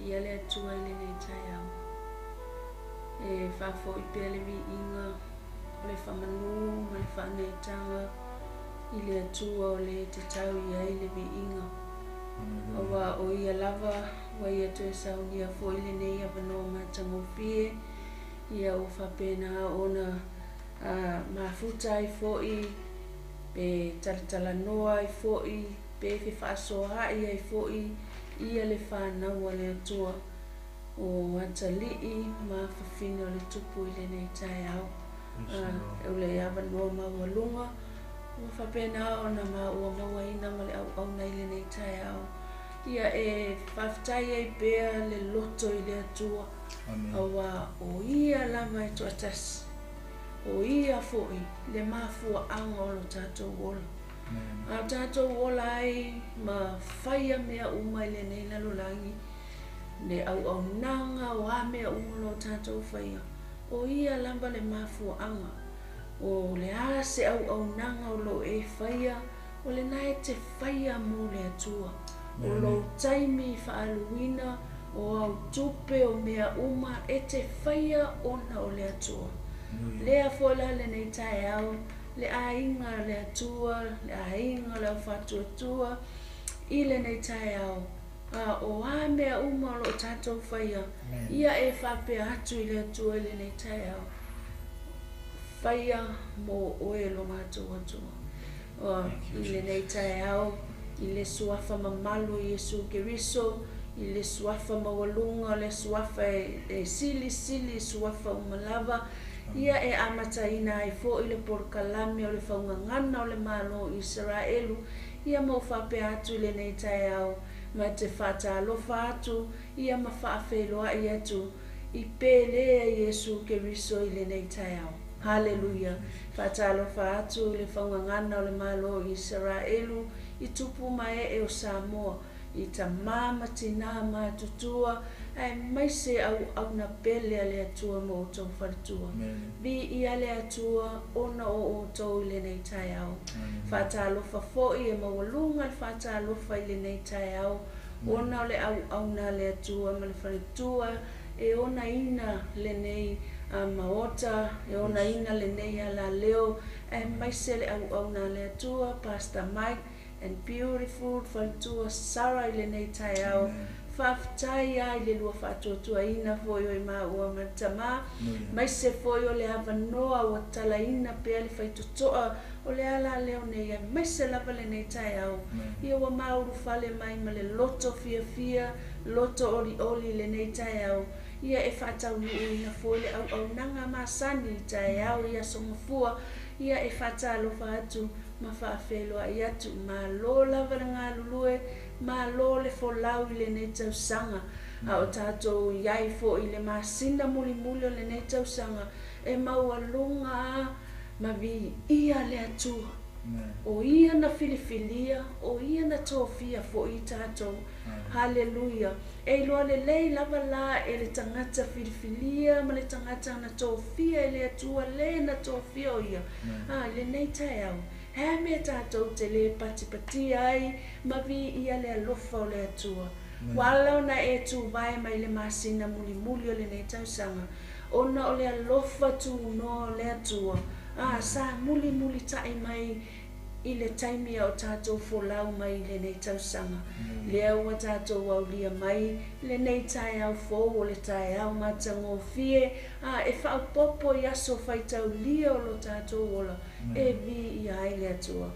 ia le atua i le nei tai au. E whafo I pia le vi inga, o le whamanu, o le whanetanga, I le atua o le te tau ia I le vi inga. Awa o ia lava, wa ia tue saunia fo I le nei avano matango pie, ia o whapena ona mafuta I fo I, pe talatala noa I fo I, pe whaasoa I fo I, ia le whanau le atua o atalii ma whawhina o le tupu I le nei tai au. E le awa noa mawalunga, o whapena o na maua mawaina ma le au nei le nei tai au. Ia e whaftai e bea le loto I le atua, awa o ia lama e tuatasi, o ia foi le mafua anga o lo tātou wola. A tātou wola ai ma whaia mea uma I le nei lalulangi, le au nanga o a mea uma lo tātou whaia. O ia lamba le mafua anga, o le ase au nanga o lo e whaia, o le nae te whaia mo le atua. O lo taimi whaaluina, o au tupe o mea uma e te whaia ona o le atua. Lea fola le nei tai au, le ainga le atua, le ainga le whatuatua, I le nei tai au. O a mea uma lo tātou whaia, ia e whapea atu I le atua le nei tai au. Whaia mo oe lo mātua atua. I le nei tai au, I le suafa ma Malo I Yesu Keriso, I le suafa ma walunga, le suafa e sili suafa umalava, ia e amataina ai fo I le porkalame o le Faugagana o le Malo Isaraelu, ia mo whapea atu I le nei tai au, ma te whatalofa atu, ia ma whaafeloa I atu, I pelea Yesu Keriso I le nei tai au. Hallelujah. Whatalofa atu I le Faugagana o le Malo Isaraelu, I tupu mai e o Samoa, I ta mama tina ma tutua, ai mai se au na pele ale atua mo o tau wharitua. Vi I ale atua ona o tau I le nei tai au. Whatalofa fo'i e mawalunga le whatalofa I le nei tai au. Ona o le au na le atua ma le wharitua, e ona ina le nei maota, e ona ina le nei ala leo, ai mai se le au na le atua, Pastor Mike, and beautiful whaitua Sarah I le nei tai au. Whaftai ai le lua whatuatua ina foio I maua matama. Mai se foio le avanoa o tala ina pea le whaitutoa o le ala leo nei ai. Mai se lava le nei tai au. Ia wa mauru fale mai ma le loto fia, loto oli le nei tai au. Ia e whatau nuu ina foio le au nanga masani tai au ia somafua. Ia e whatalo whatu ma whaafeloa I atu Malo lava le ngā lulue, Malo le folau I le nei tausanga, a o tātou iai fo I le masina muli o le nei tausanga, e maualunga ma vi ia le atua. O ia na filifilia, o ia na tofia fo I tātou. Hallelujah. E loa le lei lava la e le tangata filifilia, ma le tangata na tofia e le atua le na tofia o ia. Le nei tai au. He mea tātou te le pati ai, ma vi ia le alofa o le atua. Walau na e tu vai mai le masina muli o le nei tausanga, ona o le alofa tu no le atua. Sa muli tai mai I le taimi o tātou folau mai le nei tausanga. Lea ua tātou au lia mai, le nei tai au fo o le tai au matango fie, e whao popo I aso whaitau lia o lo tātou ola, e vi I ai le atua.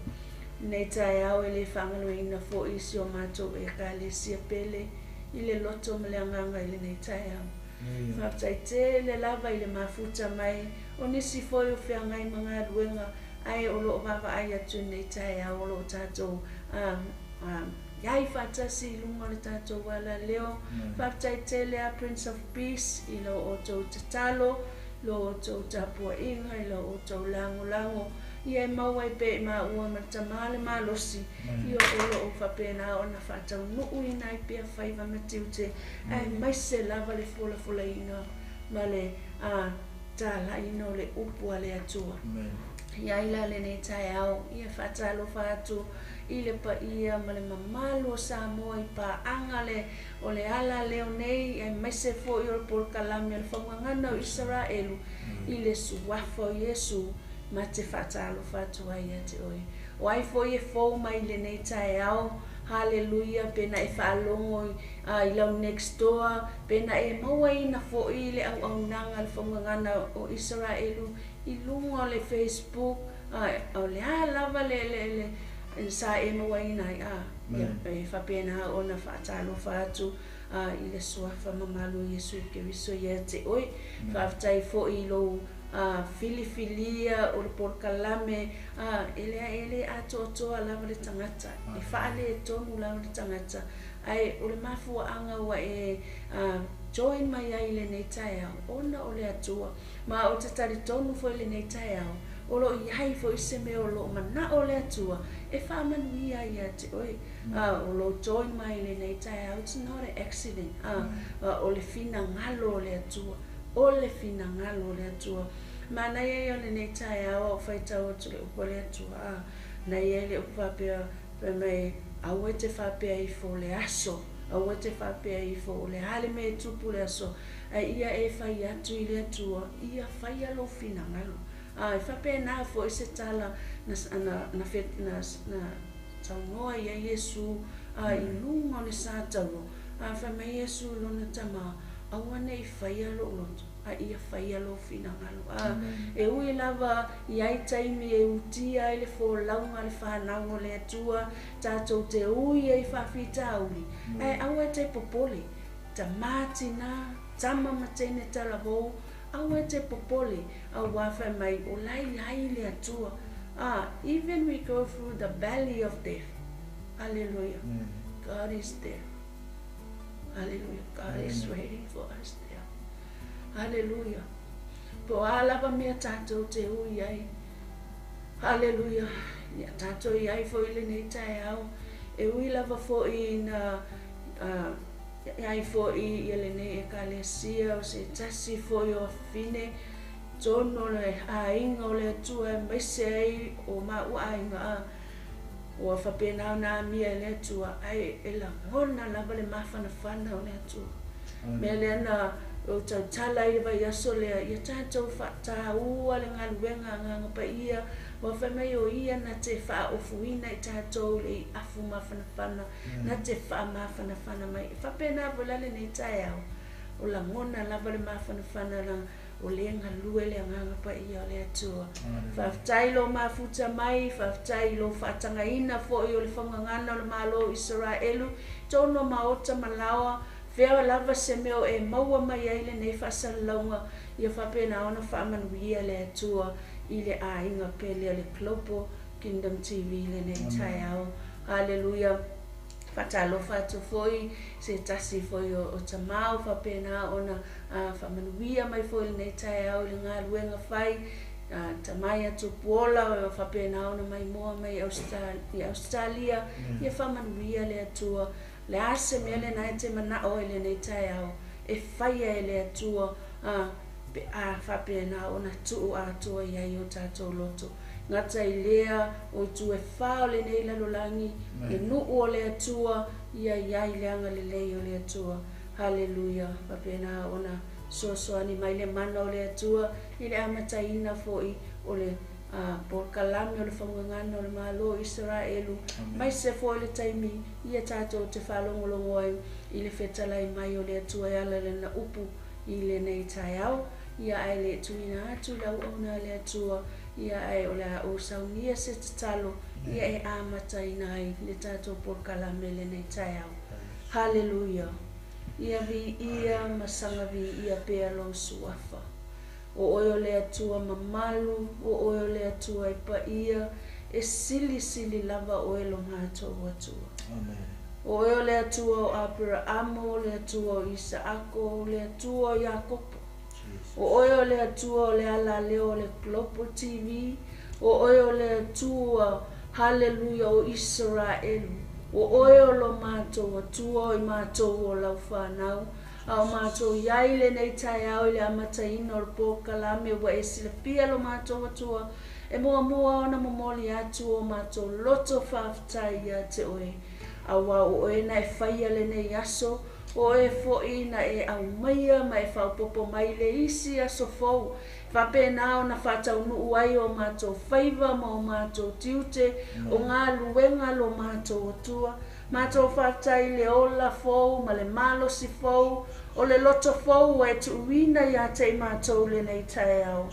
Nei tai au e le whangalo ina fo isi o mātou e ka le sia pele, I le loto ma le anganga I le nei tai au. Whaptai te le lava I le mafuta mai, o nisi foi o whiangai mga ruenga, ai o lo vava ai atu nei tai au o lo tātou iai whatasi lunga le tātou wala leo. Whaptai te lea Prince of Peace I lo o tau tatalo, lo o tau tapua inga, I lo o tau lango. Ia e maua I pe ma ua matamale malosi. Ia o lo o whapena o na whatau nuu ina I pia whaiva matiute. Ai mai se lava le fola ina, ma le tāla ina o le upua le atua. ia ila le nei tai au ia whatalo whatu i le pa ia ma le mamalo sa moa i pa anga le o le ala leo nei e mese fo i o le porkalami le Faugagana o Isaraelu i le suafa o Iesu ma te whatalo whatu ai a te oi. O ai fo i e fo mai le nei tai au, hallelujah, pena e whaalongo i lau next door, pena e maua ina fo i le au nanga le Faugagana o Isaraelu i lunga le Facebook, o le lava le sa e maua ina e whapena ona whaatalo whatu i le suafa mamalo Iesu Keriso ia te oi, whaftai fo i lo filifilia o le porkalame ele atoa lava le tangata e whaale e tonu lava le tangata ai o le mafuaanga ua e join mai ai le nei tai au ona o le atua ma o te tari tonu fo le nei tai au o lo iai fo i se me o lo mana o le atua e whaamanuia ia te oi o lo join mai le nei tai au, it's not an accident o le fina ngalo o le atua o le fina ngalo le atua ma na ia le nei tai au o whaita o tu le upa le atua na ia le upa pia pe mai au e te whapea i fo le aso au e te whapea i fo le hale me tupu le aso ia e whai atu i le atua ia whai alo fina ngalo e whapea na fo i se tala na taunoa ia Iesu i lunga o le sa tauno whai mai Iesu lona tama awane i whai alo loto ia whai alo fina ngalo e ui lava i ai taimi e utia i le fo launga le whanau le atua tātou te ui e whawhita uli aua te popole ta mātina tama matene talavo aua te popole a wawha mai o lai le atua even we go through the valley of death, hallelujah, God is there, hallelujah, God is waiting for us there. Hallelujah. Po alava mea tātou te ui ai. Hallelujah. Ia tātou i ai fo i le nei tai au. E ui lava fo i na ai fo i le nei e kalesia o se tasi fo i o fine. Tono le ainga o le atua e maise ai o ma ua ainga o a whapena na mia le atua ai e la ngona lava le mawhanawhana o le atua. Mea le ana o tau tala i vai aso lea ia tātou whata ua le ngaluenga nganga pa ia wa whamai o ia na te wha ofuina i tātou le afu mawhanawhana na te wha mawhanawhana mai whapena volale nei tai au o la ngona lava le mawhanawhana na o le ngalue le nganga pa ia o le atua whaftai lo mafuta mai whaftai lo whatanga ina fo i o le Faugagana o le Malo Isaraelu tono maota malawa Vea lava se meo e maua mai ai le nei whasalaunga ia whapena ona whaamanuia le atua i le ainga pele le Global Kingdom TV le nei tai au. Hallelujah. Whatalo whatu foi, se tasi foi o tamau whapena ona whaamanuia mai foi le nei tai au le ngā luenga whai tamai atu puola o whapena ona mai moa mai Australia ia whaamanuia le atua le ase mele na te mana o ele nei tai au e whaia ele atua pe whapena ona tuu atua ia i o tātou loto ngata i lea o tu e whao le nei lalolangi e nuu o le atua ia i leanga le lei o le atua hallelujah whapena ona soasoani mai le mana o le atua i le amataina foi o le porkalami o le Faugagana o le Malo Isaraelu mai se fo le taimi ia tātou te whalongolongo ai i le whetalai mai o le atua e ala le na upu i le nei tai au ia ai le tuina atu lau ona le atua ia ai o le o saunia se tatalo ia e amataina ai le tātou porkalami le nei tai au hallelujah ia vi ia masanga vi ia pea lo suafa o oio le atua mamalu, o oio le atua i pa ia, e sili lava o e lo mātou atua. Amen. O oio le atua o Abrahamo, le atua o Isaako, le atua o Jakopo. O oio le atua o le ala leo le Global TV, o oio le atua, hallelujah, o Isaraelu. O oio lo mātou atua, o i mātou o lau whanau. Au mātou iai le nei tai au le amataina o le pokalame ua e sila pia lo mātou atua E mua ona momoli atu o mato loto whaafitai ia te oe. Awa o e na e whaia le nei aso, o e fo'i na e au maia ma e whaupopo mai le isi aso fau. Whapena o na whatau nuu ai o mato whaiva ma o mato tiute, o ngā luenga lo mato o tua. Mato whaafitai le ola fau ma le malo si fau, o le loto fau e tu uina ia te i mato le nei tae au.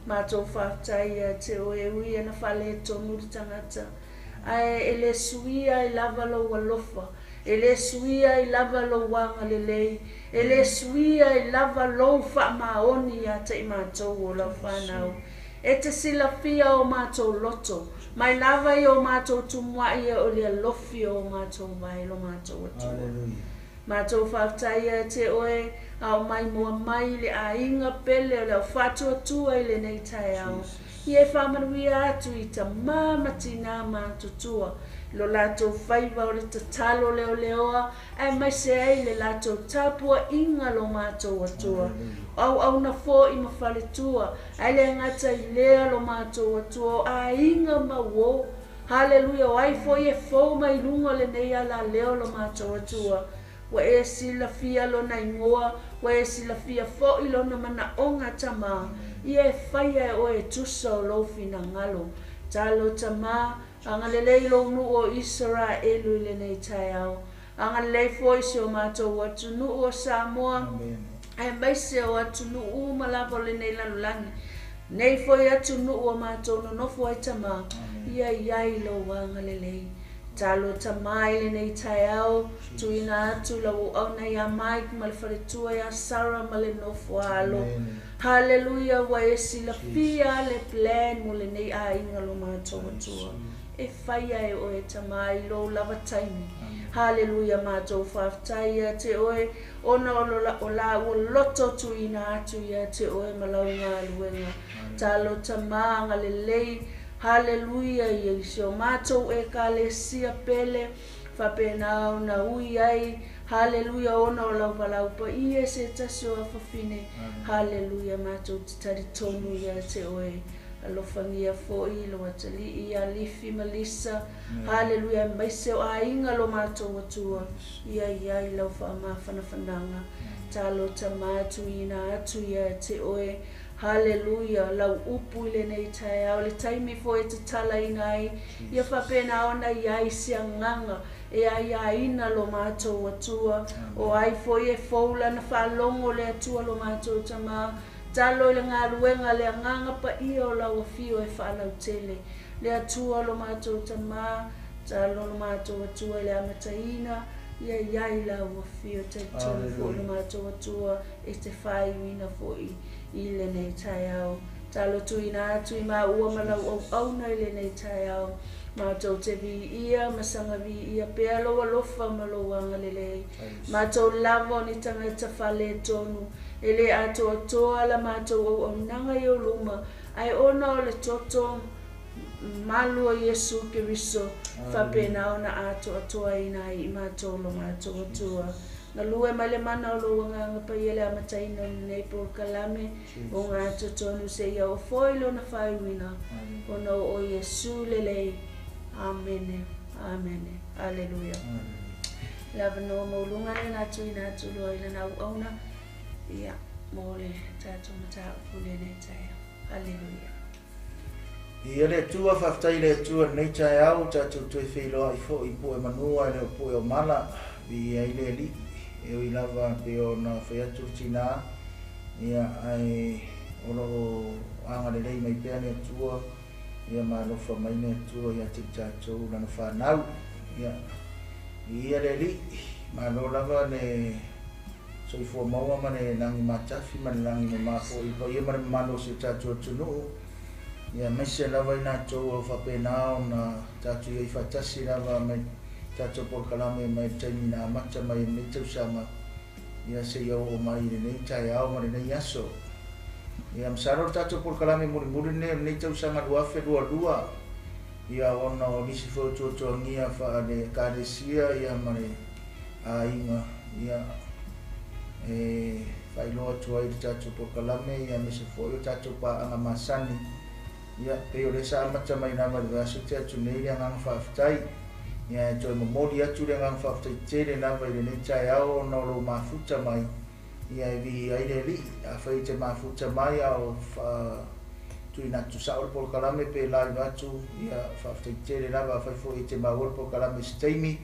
Mato whaafitai ia te oe uia na whale tonu le tangata. Ai e le suia i lava lo walofa, e le suia i lava lo wanga le lei, e le suia i lava lo wha maoni ia te i mato o lau whanau. E te sila fia o mato loto, mai lava i o mato tumwa ia o le lofi o mato vai lo mato atua. Mato whaafitai ia te oe, au mai mua mai le a inga pele o leo whatu atua i le nei tae au. I e whamanuia atu i ta mamati nā mātutua. Lo lato whaiva o le tatalo leo leoa, ai mai se ei le lato tapua inga lo mātou atua. Au na fo i mawhale tua, ai le ngata i lea lo mātou atua, a inga mawo. Hallelujah, o ai fo i e fo mai lunga le nei ala leo lo mātou atua. Wa e sila fia lo na ingoa, wa e sila fia fo i lo na mana onga tama. I e whaia o e tusa o lofi na ngalo. Talo tama, anga lelei lo nu o Isaraelu i le nei tai au. Anga lelei fo i se o mātou atu nu o Samoa. Ai maise o atu nu u malapa le nei lalulangi. Nei fo i atu nu o mātou no nofu ai tama. Ia iai lo anga lelei. Talo tamai le nei tai au, tuina atu lau au nei a Mike ma le wharetua ia Sarah ma le nofu alo. Hallelujah, wa e sila fia le plan mo le nei a inga lo mātou atua. E whaia e oe tamai lo lava taimi. Hallelujah, mātou whaafitai ia te oe, ona o la o loto tuina atu ia te oe malau ngā luenga. Talo tamanga le lei, hallelujah, ia isi o mātou e ka le sia pele, whapena o na ui ai, hallelujah, ona o lau palau pa ia se taso a whawhine, hallelujah, mātou te tari tonu ia te oe, alofangia fo'i, lo atali ia lifi malisa, hallelujah, maise o a inga lo mātou atua, ia i lau wha whanawhananga, talo ta mātu ina atu ia te oe, hallelujah, lau upu le nei tai au, le taimi fo e te tala ina ai, ia whapena ona iai sia nganga, e ai ina lo mātou atua, o ai fo e foula na whalongo le atua lo mātou tama, talo le ngā ruenga le nganga pa ia o lau afio e whalau tele, le atua lo mātou tama, talo lo mātou atua le amataina, ia iai lau afio te tonu fo lo mātou atua, e te whai wina fo i le nei tai au. Talo tuina atu i mā ua malau au nei le nei tai au. Mātou te vi ia, masanga vi ia, pea loa lofa maloa ngalelei. Mātou lava ni tangata whale tonu. E le ato atoa la mātou au nanga i o luma. Ai ona o le toto Malo Yesu Kiriso. Whapena ona ato atoa ina i mātou lo mātou atua. Na lue mai le mana o lo nganga pa iele amataina nei por kalame o ngā totonu se ia o foilo na whaiwina o no o Yesu lelei. Amen. Amen. Alleluia. Lava no mo lungane na tuina atu loa ila na uauna. Ia, mo le tātou mata upule nei taia. Alleluia. Ia le tua whaftai le tua nei tai au tātou tui whiloa i fo i po e manua i le po e o mala i aile li. E o lava pe o na whaiatu tina ia ai ono o anga le lei mai pēne atua ia ma lofa mai ne atua ia te tātou lana whanau ia le li ma lo lava ne soifua maua ma ne nangi matafi ma ne nangi ma mafo i pa ia ma ne mano se tātou tunu ia maise lava i nā tau o whapenao na tātou ia i whatasi lava mai tātou porkalame mai taimi nā mata mai nei tau sama ia se iau o mai nei tai au ma nei aso ia msaro tātou porkalame muri nei tau sama duafe dua ia ona o nisi foto ngia fa le karesia ia ma a inga ia failoa tuai tātou porkalame ia me se foi tātou pa anga masani ia pe o le sa mata mai na ma le aso te atu nei le ngang whaafitai ia e toi mamoli atu le ngang whaafitai tere na vai le nei tai au na lo mafuta mai ia e vi aile li a whai te mafuta mai au tui na tu sa o por kalame pe lai atu ia whaafitai tere na va whai fo i te maua por kalame steimi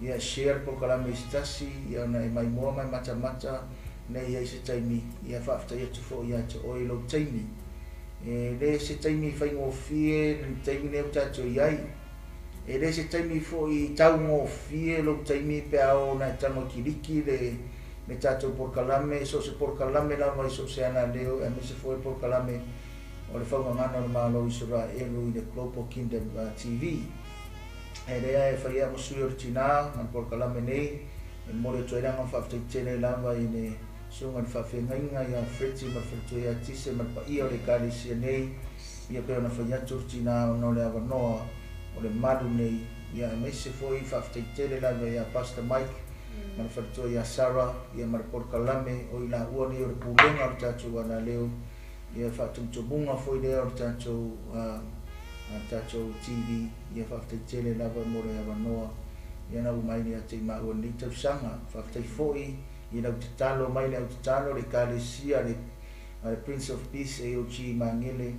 ia share por kalame stasi ia na e mai moa mai mata nei ai se taimi ia whaafitai atu fo ia te oilo taimi e le se taimi fai ngofie le taimi ne utato iai e le se taimi fo i tau ngofie lo taimi pe ao na tango kiriki le tato por kalame so se por kalame la mai so se ana leo e me se foi por kalame o le Faugagana o le Malo Isaraelu i le Global Kingdom TV e lea e whai mo sui o tina an por kalame nei e mo le toiranga whaafitai lava i ne sunga ni whawhengainga ia Fritzi ma whawhetu ia tise ma pa ia o le kalisia nei ia peo na whaiatu tina o no le awanoa o le malu nei ia e meise foi whaafitai lava ia Pastor Mike ma whawhetu ia Sarah ia ma por kalame o ila ua ni o le pulenga o tatu wana leo ia whaatumtumunga foi leo o tatu tatu TV ia whaafitai lava mo le awanoa ia na umaini a te maua ni tau sanga whaafitai foi ina utalo mai le utalo le kalesia le Prince of Peace e o chi mangele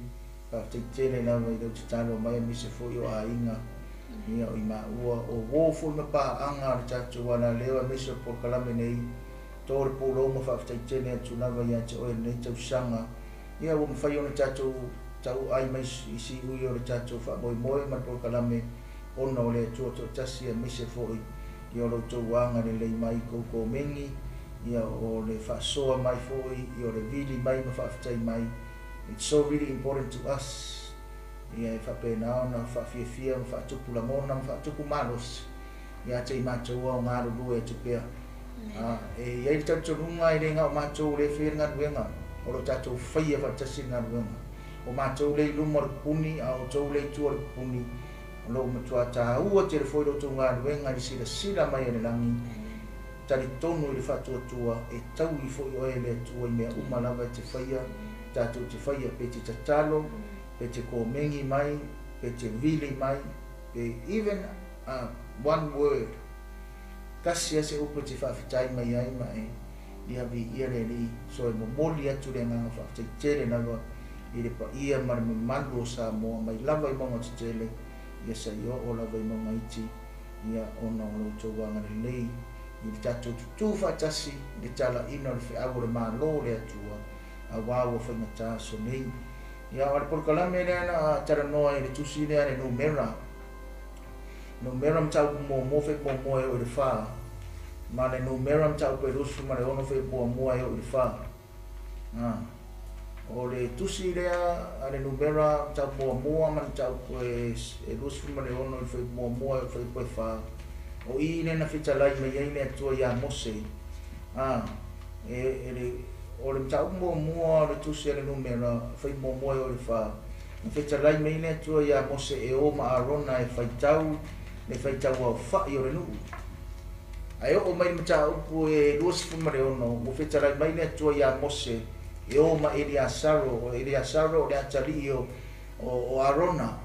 pa tele na mai le utalo mai mi se foi o ainga ia o ima o wo fo me pa anga le tatu wana leo mi se por kalame nei tor polo mo fa tele tu na vai ate o nei tau sanga ia o mfai ona tatu tau ai mai si u yo le tatu fa moi ma por kalame ona le tu tasi mi se foi io lo tu wanga le mai ko mengi ia o le whaasoa mai foi, ia o le vili mai ma whaafitai mai. It's so really important to us. Ia e whapena na whaafiafia, ma whaatupu lamona, ma whaatupu malos. Ia te i mātua o ngā ruru e tupea. E iei tautorunga i renga o mātua le whenga ruenga. O lo tātou whaia whaatasi ngā ruenga. O mātua le iluma o puni, a o tau le tua o puni. O lo matua tā ua te le whoi roto ngā ruenga i sila mai ane langi. Tari tonu i le whatuatua e tau i fo i oe le atua i mea umalawa te whaia, tātou te whaia pe te tatalo, pe te kōmengi mai, pe te vili mai, pe even one word. Kasi ase upo te whawhitai mai ai mai, i hawi iere li, so e momoli atu le nganga whawhitai tere nawa, i le pa ia marame malu o sa moa, mai lava i monga te tele, ia sa i o lava i monga iti, ia ona o loutou wanga le lei, i tātou tutu whaatasi, i tala ina le whi le Malo le atua, a wāua whaingatā so nei. Ia o le porkalame le ana tara noa i le tusi le ane numera. Numera mtau mo whi mo e o le wha. Ma le numera mtau pe rusu ma le ono whi mo e o le wha. O le tusi le ane numera mtau mo ma mtau pe rusu ma le ono whi mo e o whi wha. O i ne na whitalai mai ei ne atua ia Mose. O le mtau mua le tusi ane numera, whai e o le wha. Na whitalai mai ne atua ia Mose e o ma arona e whaitau, ne whaitau au whai o le nuu. Ai o mai mtau upu e luas fumare ono, o whitalai mai ne atua ia Mose e o ma Eliasaro, o le atali o arona.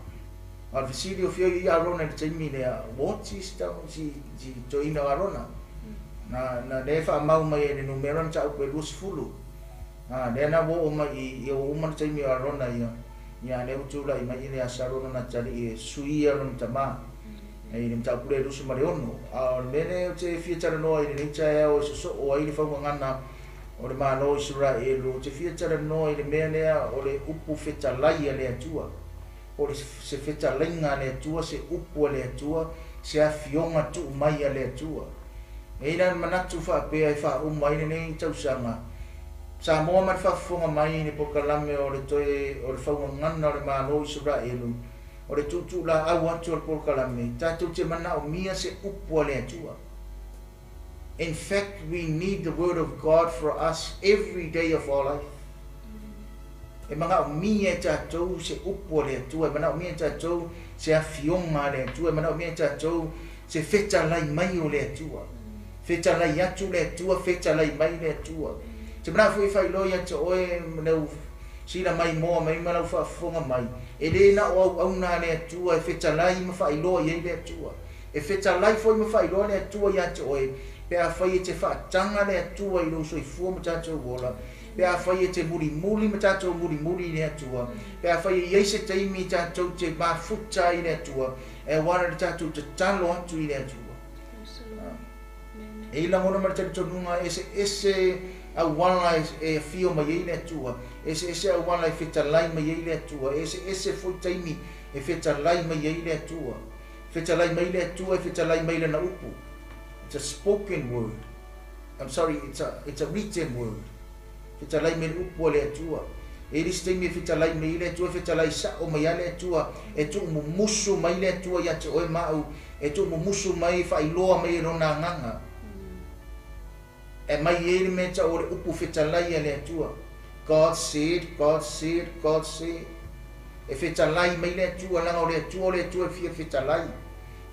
Al visiri o fio i arona i taimi lea, what is tau si toina arona? Na lefa mau mai e numera na tau pe luas fulu. Lea na wo o mai i o umana taimi arona ia leo tula i mai lea sarona na tali e sui arona tama. E ni mtau kule lusu mare ono. Mene o te fia tara noa i ni ninta e o so o ai ni Faugagana o le Malo Isaraelu. O te fia tara noa i ni mea lea o le upu whetalai a lea tua. O le se whetalenga le atua, se upu le atua, se awhionga tu mai le atua. E ina manatu whaapea e wha umai nei tausanga. Sa moa man whaafonga mai ni pokalame o le toe, o le Faugagana o le Malo Isaraelu. O le tutu la au atu o le pokalame. Tātou te mana o mia se upu le atua. In fact, we need the word of God for us every day of our life. E mga umia tātou se upo le atua, e mana umia tātou se awhionga le atua, e mana umia tātou se whetalai mai o le atua. Whetalai atu le atua, whetalai mai le atua. Te mana fui whailoi atu oe neu sila mai mo mai malau whaafonga mai. E le na o au na le atua e whetalai ma whailoa i le atua. E whetalai foi ma whailoa le atua i ate oe. Pe a whai e te whaatanga le atua i roso i fua ma tātou wola. Pe a whai e te muri ma tātou muri le atua. Pe a whai e eise teimi tātou te mafuta i le atua. E wana le tātou te talo atu i le atua. E ila ngona mara tari tonunga ese au wala e fio ma i le atua. Ese au wala e whetalai ma i le atua. Ese foi teimi e whetalai ma i le atua. Whetalai ma i le atua e whetalai ma i le na upu. It's a spoken word. I'm sorry, it's a written word. Whetalai me upu le atua. E risi teimi e whetalai me i le atua, whetalai sa o mai le atua. E tu musu mai le atua ia te oe mau. E tu musu mai whailoa mai rona nganga. E mai e le mea o le upu whetalai le atua. God said. E whetalai mai le atua, langa o le atua e fia whetalai.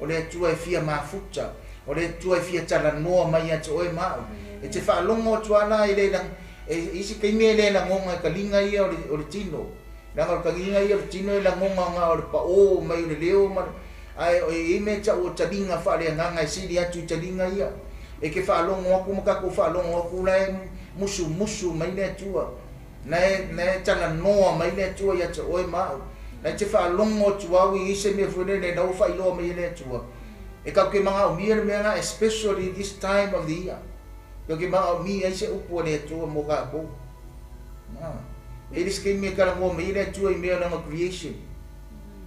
O le atua e fia mafuta. O le atua e fia tala noa mai ate oe mau. E te whaalonga o tuana e le lang, e isi kaime le langonga e kalinga ia o le tino. Langa o kalinga ia o le tino e langonga nga o le pa o mai o le leo ma. Ai o e me ta o talinga whaare nganga e siri atu i talinga ia. E ke whaalonga waku makako whaalonga waku la e musu mai le atua. Na e tala noa mai le atua i ate oe mau. Na te whaalonga o tuau i ise me fuene le nau whailoa mai le atua. E kau ke mga o mia mea especially this time of the year. Kau ke mga o mia ise upu le atua mo ka po. E ris ke mea kala mo mea le atua i mea nanga creation.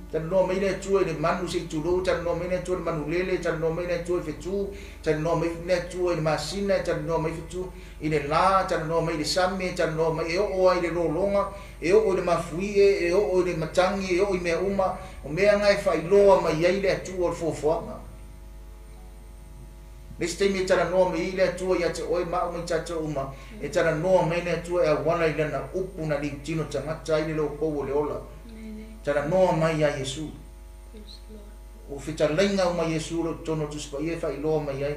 Tana no mea le atua i le manu se turo, tana no mea le atua i manu lele, tana no mea le atua i fetu, tana no mea le atua i masina, tana no mea fetu i le la, tana no mea le same, tana no mea e o ai le rolonga, e o le mafuie, e o le matangi, e o i mea uma, o mea ngai whailoa mai ai le atua o le fofoanga. Nesi teimi e tara noa me i le atua i ate oe mao mai tata uma. E tara noa me le atua e a wana i lana upu na li tino tangata i le leo kou o le ola. Tara noa mai a Yesu. O whita lenga o mai Yesu lo tono tuspa i e whai loa mai ai.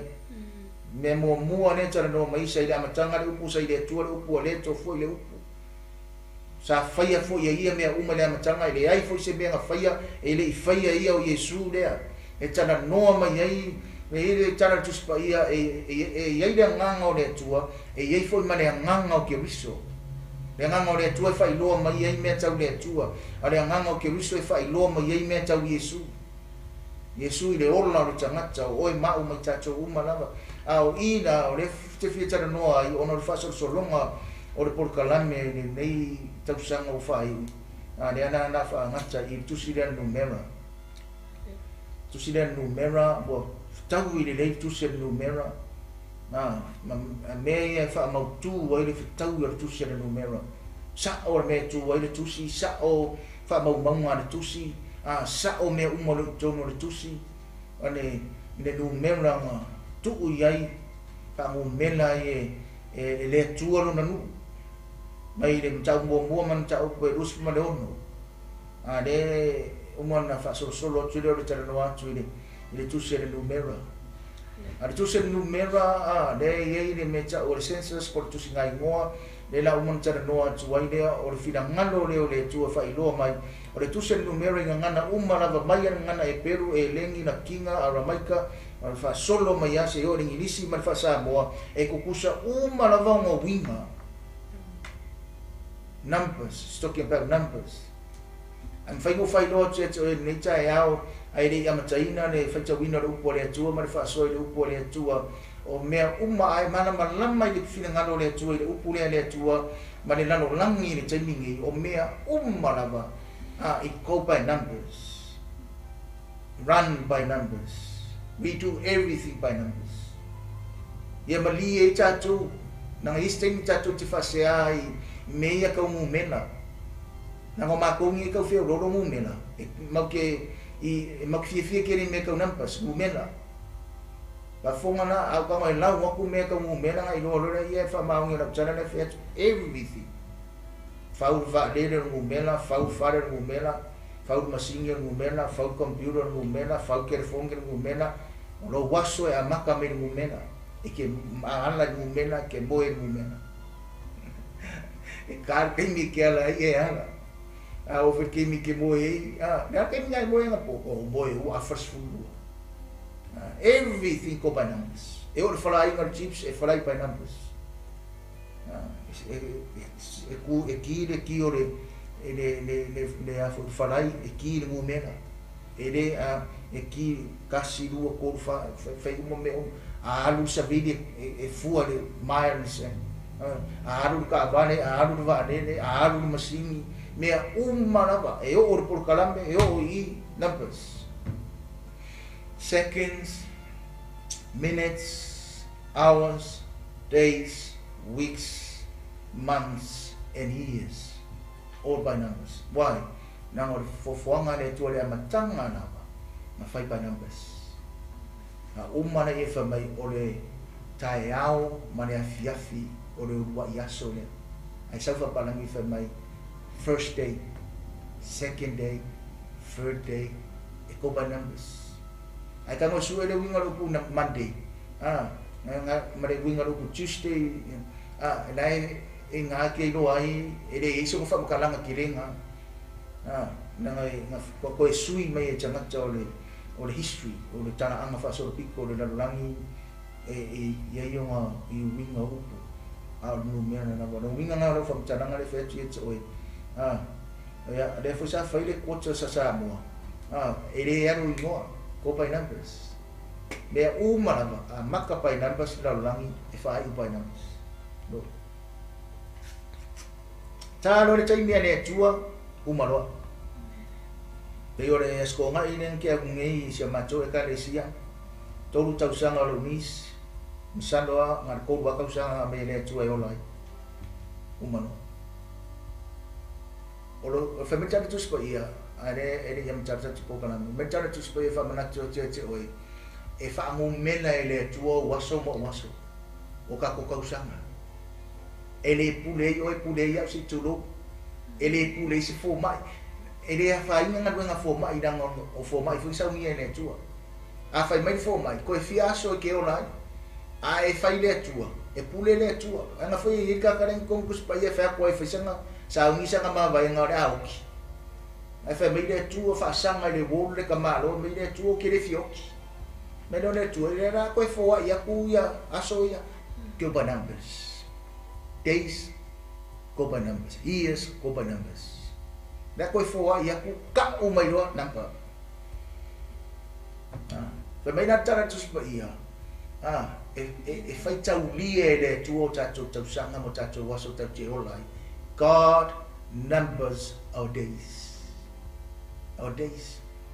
Me mua ne tara noa mai sa i le amatanga le upu sa i le atua le upu a le to fo i le upu. Sa whaia fo i a ia mea uma le amatanga i le ai fo i se mea whaia e le i whaia ia o Yesu lea. E tara noa mai ai me ele tara tuspa ia e ia nganga o le atua e ia foi mane nganga o ke riso le nganga o le atua e fai loa mai ai mea tau le atua a le nganga o ke riso e fai loa mai ai mea tau Yesu i le orla o le tangata o oe mau mai tatou uma lava au ina o le te fia tara noa i ono le fasol solonga o le polkalame le nei tausanga o fai a le ana wha ngata i tusira numera bo tau i le lei tusia numera. Mea ia wha mautu wai le tau i le tusia numera. Sa o le mea tu wai le tusi, sa o wha maunga le tusi, sa o mea umo le tono le tusi. Ane le numera nga tuu iai wha ngumela e le atua lo nanu. Mai le mtau mua man tau koe rusi ma le ono. Le umana wha solo atu le tara no atu i le tusia le numera. Le tusia le numera, le iei le meta o le census por tusi ngai ngoa, le la umana tara no atu ai lea, o le whina ngalo leo le tua whailoa mai, o le tusia le numera i ngana umana lava mai ana ngana e Peru, e lengi na kinga, a Ramaika, ma le wha solo mai ase o le ngilisi, ma le wha Samoa, e kukusa umana lava ngā winga. Numbers, talking about numbers. Ang whaingo whailoa te o nei tae au, ai rei amataina le whaitawina le upo le atua, ma le whaasoi le upo le atua, o mea uma ai mana malama i le whina ngalo le atua, i le upo le atua, ma le lano langi le taimingi, o mea uma lava, i go by numbers, run by numbers, we do everything by numbers. Ia mali e tatu, nanga istemi tatu te whasea i mea kau mumena, nanga makongi kau whia roro mumena, mau ke fia kere me kau nampas mumena. Ba fonga na au ka mai lau aku me kau mumena ngai lo lo ia fa maungi na tsana na fia everything. Fau va lele mumena, fau fare mumena, fau masinga mumena, fau computer mumena, fau telefone mumena, lo waso e amaka me mumena. E ke ala mumena ke boe mumena. e kar ke mi ke ala e ala a o fe ke mi ke mo e na ke mi ai mo nga po o mo e o afas fu everything ko by numbers e o fly ngal chips e fly by numbers e ku e ki ore le a fu fly e ki mo mena ele e ki kasi lua ko fa mo me a alu sabidi e fu ale miles a alu ka vale a alu vale a alu masini me umma e o por kalambe e o I numbers seconds minutes hours days weeks months and years all by numbers why nang o fofoanga le tu le matanga na ma fai by numbers na umma na e fa mai o le tai ao ma le afiafi o le ua iaso le ai sa fa palangi fa mai first day second day third day e ko by numbers ai tango su le winga lo ku na Monday nga ma le winga lo ku Tuesday lai e nga ke lo ai e le iso fa kalanga kirenga nga ko e sui mai e changa chole o le history o le tana anga fa so piko le lalangi e yo nga I winga upu a no me na no winga na lo fa tana nga le fe ti o ya le fo sa fa ile ko sa mo e le ya no mo ko pa numbers le uma na maka pa numbers lalangi e fa I pa numbers do ta lo le tai me le tua umaro pe ore esko nga inen ke ngai se macho e kalesia tolu tau sanga lo mis misando ngar ko ba ka sanga me le tua e olai umano olo fe me tata tu spo ia are yam tata tu ko kana me tata tu spo e fa mana cho oi e fa mo mena e le tua waso o ka ko sanga ele pule o pule ya si tulo ele pule si fo mai ele fa inga nga fo mai dang o fo mai fu sa mi ele tua a fa mai fo mai ko fia so ke ona a e fa ile tua e pule le tua nga fo i ka karen kon kus pa ye fa ko e fa sanga sa mi sanga ma va nga ora auki e fa mai le tua fa sanga le bol le Malo mai le tua ke le fioki me lo le tua le ra ko fo ya ku ya aso ya ke ba numbers days go by numbers years go by numbers na ko fo ya ku ka o mai lo number fa mai na tara tu spa ia e fai tau lie le tu o tatu tau sanga mo tatu waso tau te olai God numbers our days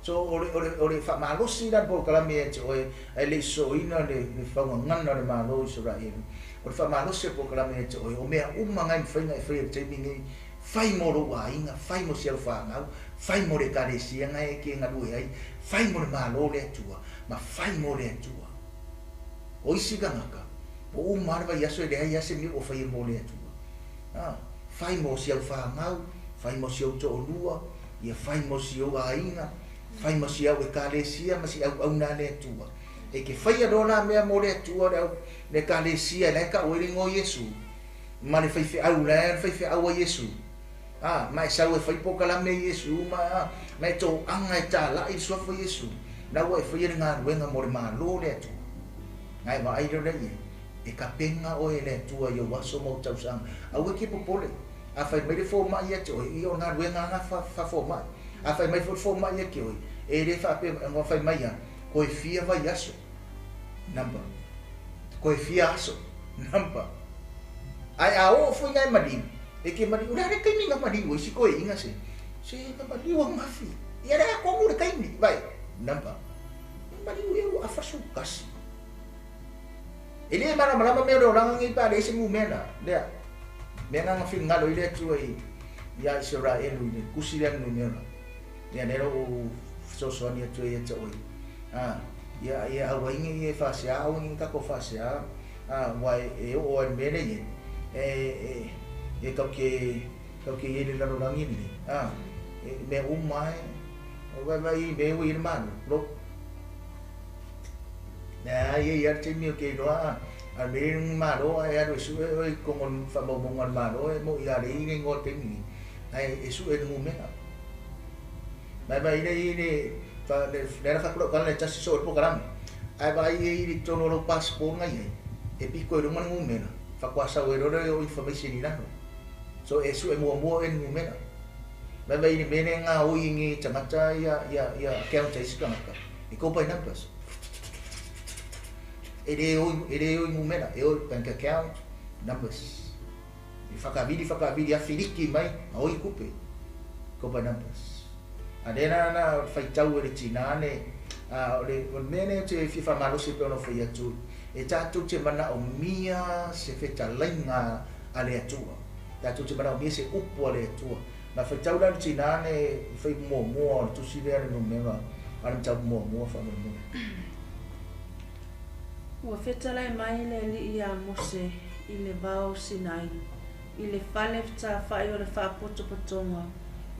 so ore fa malo si dan por kala me e le so ina le fa ngana le Malo Isaraelu o fa malo se por kala me o me umma ngai fa ngai te mingi fai mo ro wa inga fai mo se fa ngau fai mo le kalesia ngai ke nga lu ai fai mo le Malo le tua ma fai mo le tua o isi ngaka o umma va ya so le ai ya se mi o fai mo le tua fai mo se fa ngau fai mo se o to lua ia fai mo se o inga fai mo se o kalesia ma se au na le tua e ke fai adona me mo le tua le kalesia le ka o ringo Yesu ma le fai fe au le fai fe au Yesu mai sa o fai po kala me Yesu ma to anga ta la I so fo Yesu na o fai nga wenga mo le Malo le tua ngai va ai le e ka penga o le tua yo waso mo tau sang au ke popole a fai mai fo mai e to I o nga wenga nga fa fo mai a fai mai fo mai e ke o e le fa pe ngo fai mai ya ko fia va yaso number ko fia aso number ai a o fo ngai madi e ke madi ura re kai ni nga madi o si ko inga se ka madi o mafi ia ra ko mu re kai ni vai number madi o a fa su kasi ele mara mara me ro rang ngi pa le se mu mena le me nga fi ngalo ile tu ai ya Isaraelu ni kusilan no mera ya nero so ni tu e to ya wa ingi e fa sia o ngi ka ko fa sia wa e o en mele ye e ka ke ye le lo rang ni me umai o va i be o irmão lo na ye ya te mi ke lo Almering Malo, I had a sue common from among Malo, I are eating or thinking. I issue a movement. My by the Nerfa just short program. I buy a tono passport, a pico de one woman, Faquasa with information in that. So a sue more in movement. My by the meaning are owing it, Tamata, ya, count a stomach. A couple of numbers. Ele numera, bank account numbers. Fakavidi afiriki mai aoi kupe kopa numbers. Adena na faitau le tinane le mene te fifa malo se peono foi atu. E tatu te mana o mia se feta lenga ale atua. Tatu te mana o mia se upu ale atua. Na faitau le tinane fai mo tu sile no numera. Ana tau mo fa mo. Ua whetalai mai le li ia mose I le vau Sinai, I le whale ta whai o le whapotopotonga,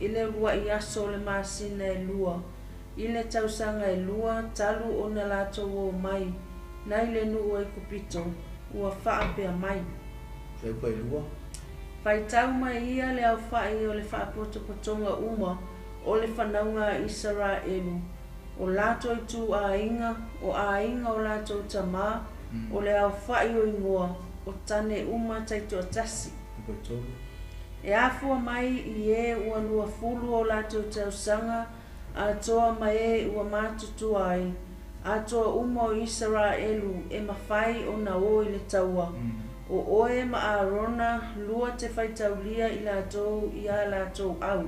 I le rua I aso le masina e lua, I le tausanga e lua, talu o na lato o mai, nai le nuu e kupito, ua whaapea mai. Whaipa e lua? Whai tau mai ia le au whai o le whapotopotonga uma, o le whanaunga Isaraelu. O lato I tu a inga o lato tama, o le au whai o ingoa, o tane uma taito atasi. E afua mai I e ua lua fulu o lato tausanga, a toa mai e ua matutu ai, a toa uma o Isaraelu e mawhai o na o I le taua. O oe ma a rona lua te whaitaulia I lato I a lato au.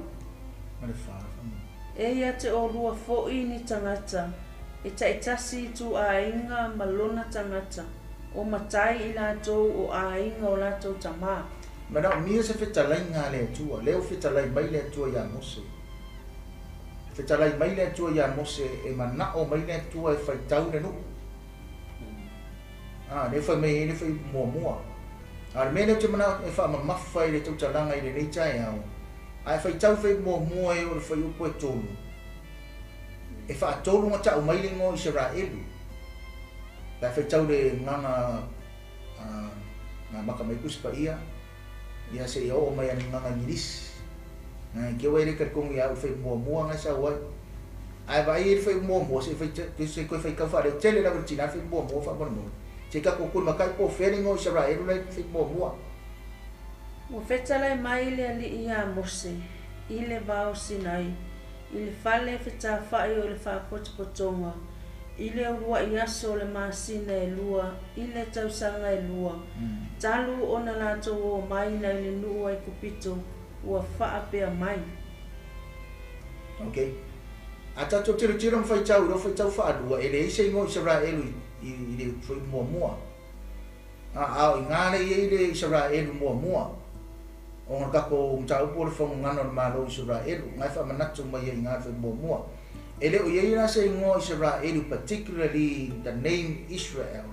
Eia te o rua fo'i ni tangata, e taitasi tu a inga malona tangata, o matai I latou o a inga o latou tama. Mana o mia se whetalai ngā lea tua, leo whetalai mai lea tua ia mose. Whetalai mai lea tua ia mose, e mana o mai lea tua e whaitau ne nuku. Ne whai mei ne whai mua. Ar mene te mana e wha mamawha I le tautalanga I le nei tai au. Ai fai tau fai mua e o le fai upo e tolu. E wha tolu ngā tau mai le ngō Isaraelu. Lai fai tau le nganga makamai kuspa ia. Ia se ia o mai ani nganga ngiris. Kia wai re karkongi au fai mua ngā sa wai. Ai vai e fai mua se koe fai kawha reo tele la virtina fai mua wha mono. Se ka kukul makai po fere ngō Isaraelu lai fai mua. Ua whetalai mai le ali ia mose, I le vau Sinai, I le whale wheta whai o le whapotopotonga, I le urua I aso le masina e lua, I le tausanga e lua. Talu o na lato o mai na le nua I kupito, ua whaapea mai. Okay. A tato tiro whaitau, ro whaitau whaadua, e le ise ingo Isaraelu I le whai mua. Au I ngāre I le Isaraelu mua. O ngā kako mtau po le whangu ngana o Malo Isaraelu, ngai wha manatu mai I ngā whai mua. E leo I eina se ingo Isaraelu, particularly the name Israel.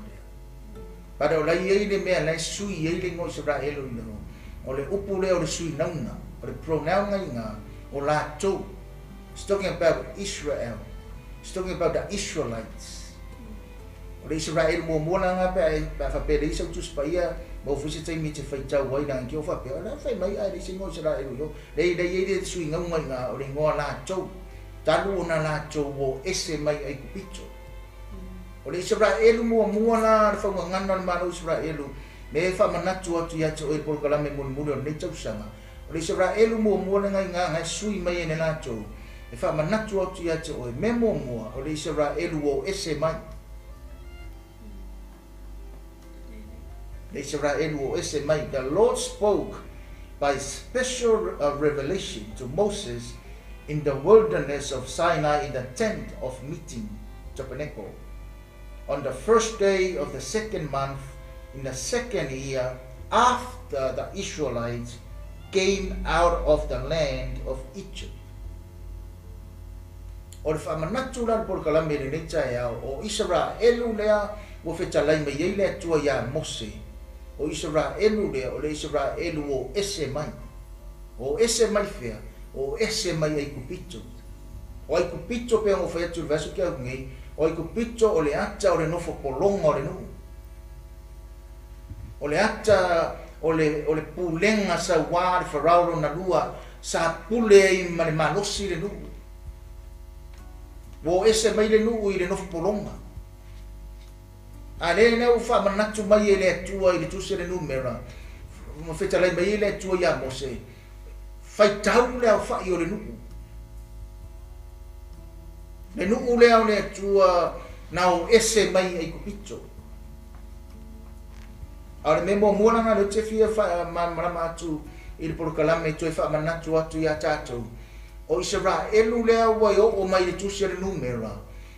Pada o lai ei le mea lai sui ei le ingo Isaraelu I leo. O le upu leo le sui nauna, o le pronoun ngai ngā, o la tau. It's talking about Israel. It's talking about the Israelites. O le Israel mua ngā pēr, whapere isa utus pa ia, mo fusi tai mi te whaitau wai nang ki o whapea, la whai mai ai resi ngō Isaraelu yo. Lei ei le sui ngaungai ngā, o le ngoa la tau. Talu o na la tau o ese mai ai kupito. O le Isaraelu mua na whaunga ngana o Malo Isaraelu, me wha manatu atu ia te oe polokalame muni o nei tausanga. O le Isaraelu mua na ngai sui mai ene la tau. E wha manatu atu ia te oe me mua o le Isaraelu o ese mai. Le Isaraelu o ese mai. The Lord spoke by special revelation to Moses in the wilderness of Sinai in the tent of meeting, tabernacle, on the first day of the second month in the second year after the Israelites came out of the land of Egypt. O le whamanatu la por kalame le neita ia o Isaraelu lea o whetalai mai ei lea tua ia Mose. O Isaraelu lea o le Isaraelu o ese mai. O ese mai fea. O ese mai ai kupito. O ai kupito pe o whaiatu le vasu kia ngei. O ai kupito o le ata o le nofo polonga o le nuu. o le ata o le pulenga sa wā le wharauro na lua sa pule ai ma le malosi le nuu. Wo ese mai le nuu i le nofu polonga. A le neu wha manatu mai e le atua i le tuse le numera. Ma whetalai mai e le atua ia Mose. Whai tau le au whai o le nuu. Le nuu le au le atua na o ese mai ai kupito. A le memo muana le te fia marama atu i le porokalame toi wha manatu atu ia tātou. O Isaraelu lea wai o mai le tusia le numera.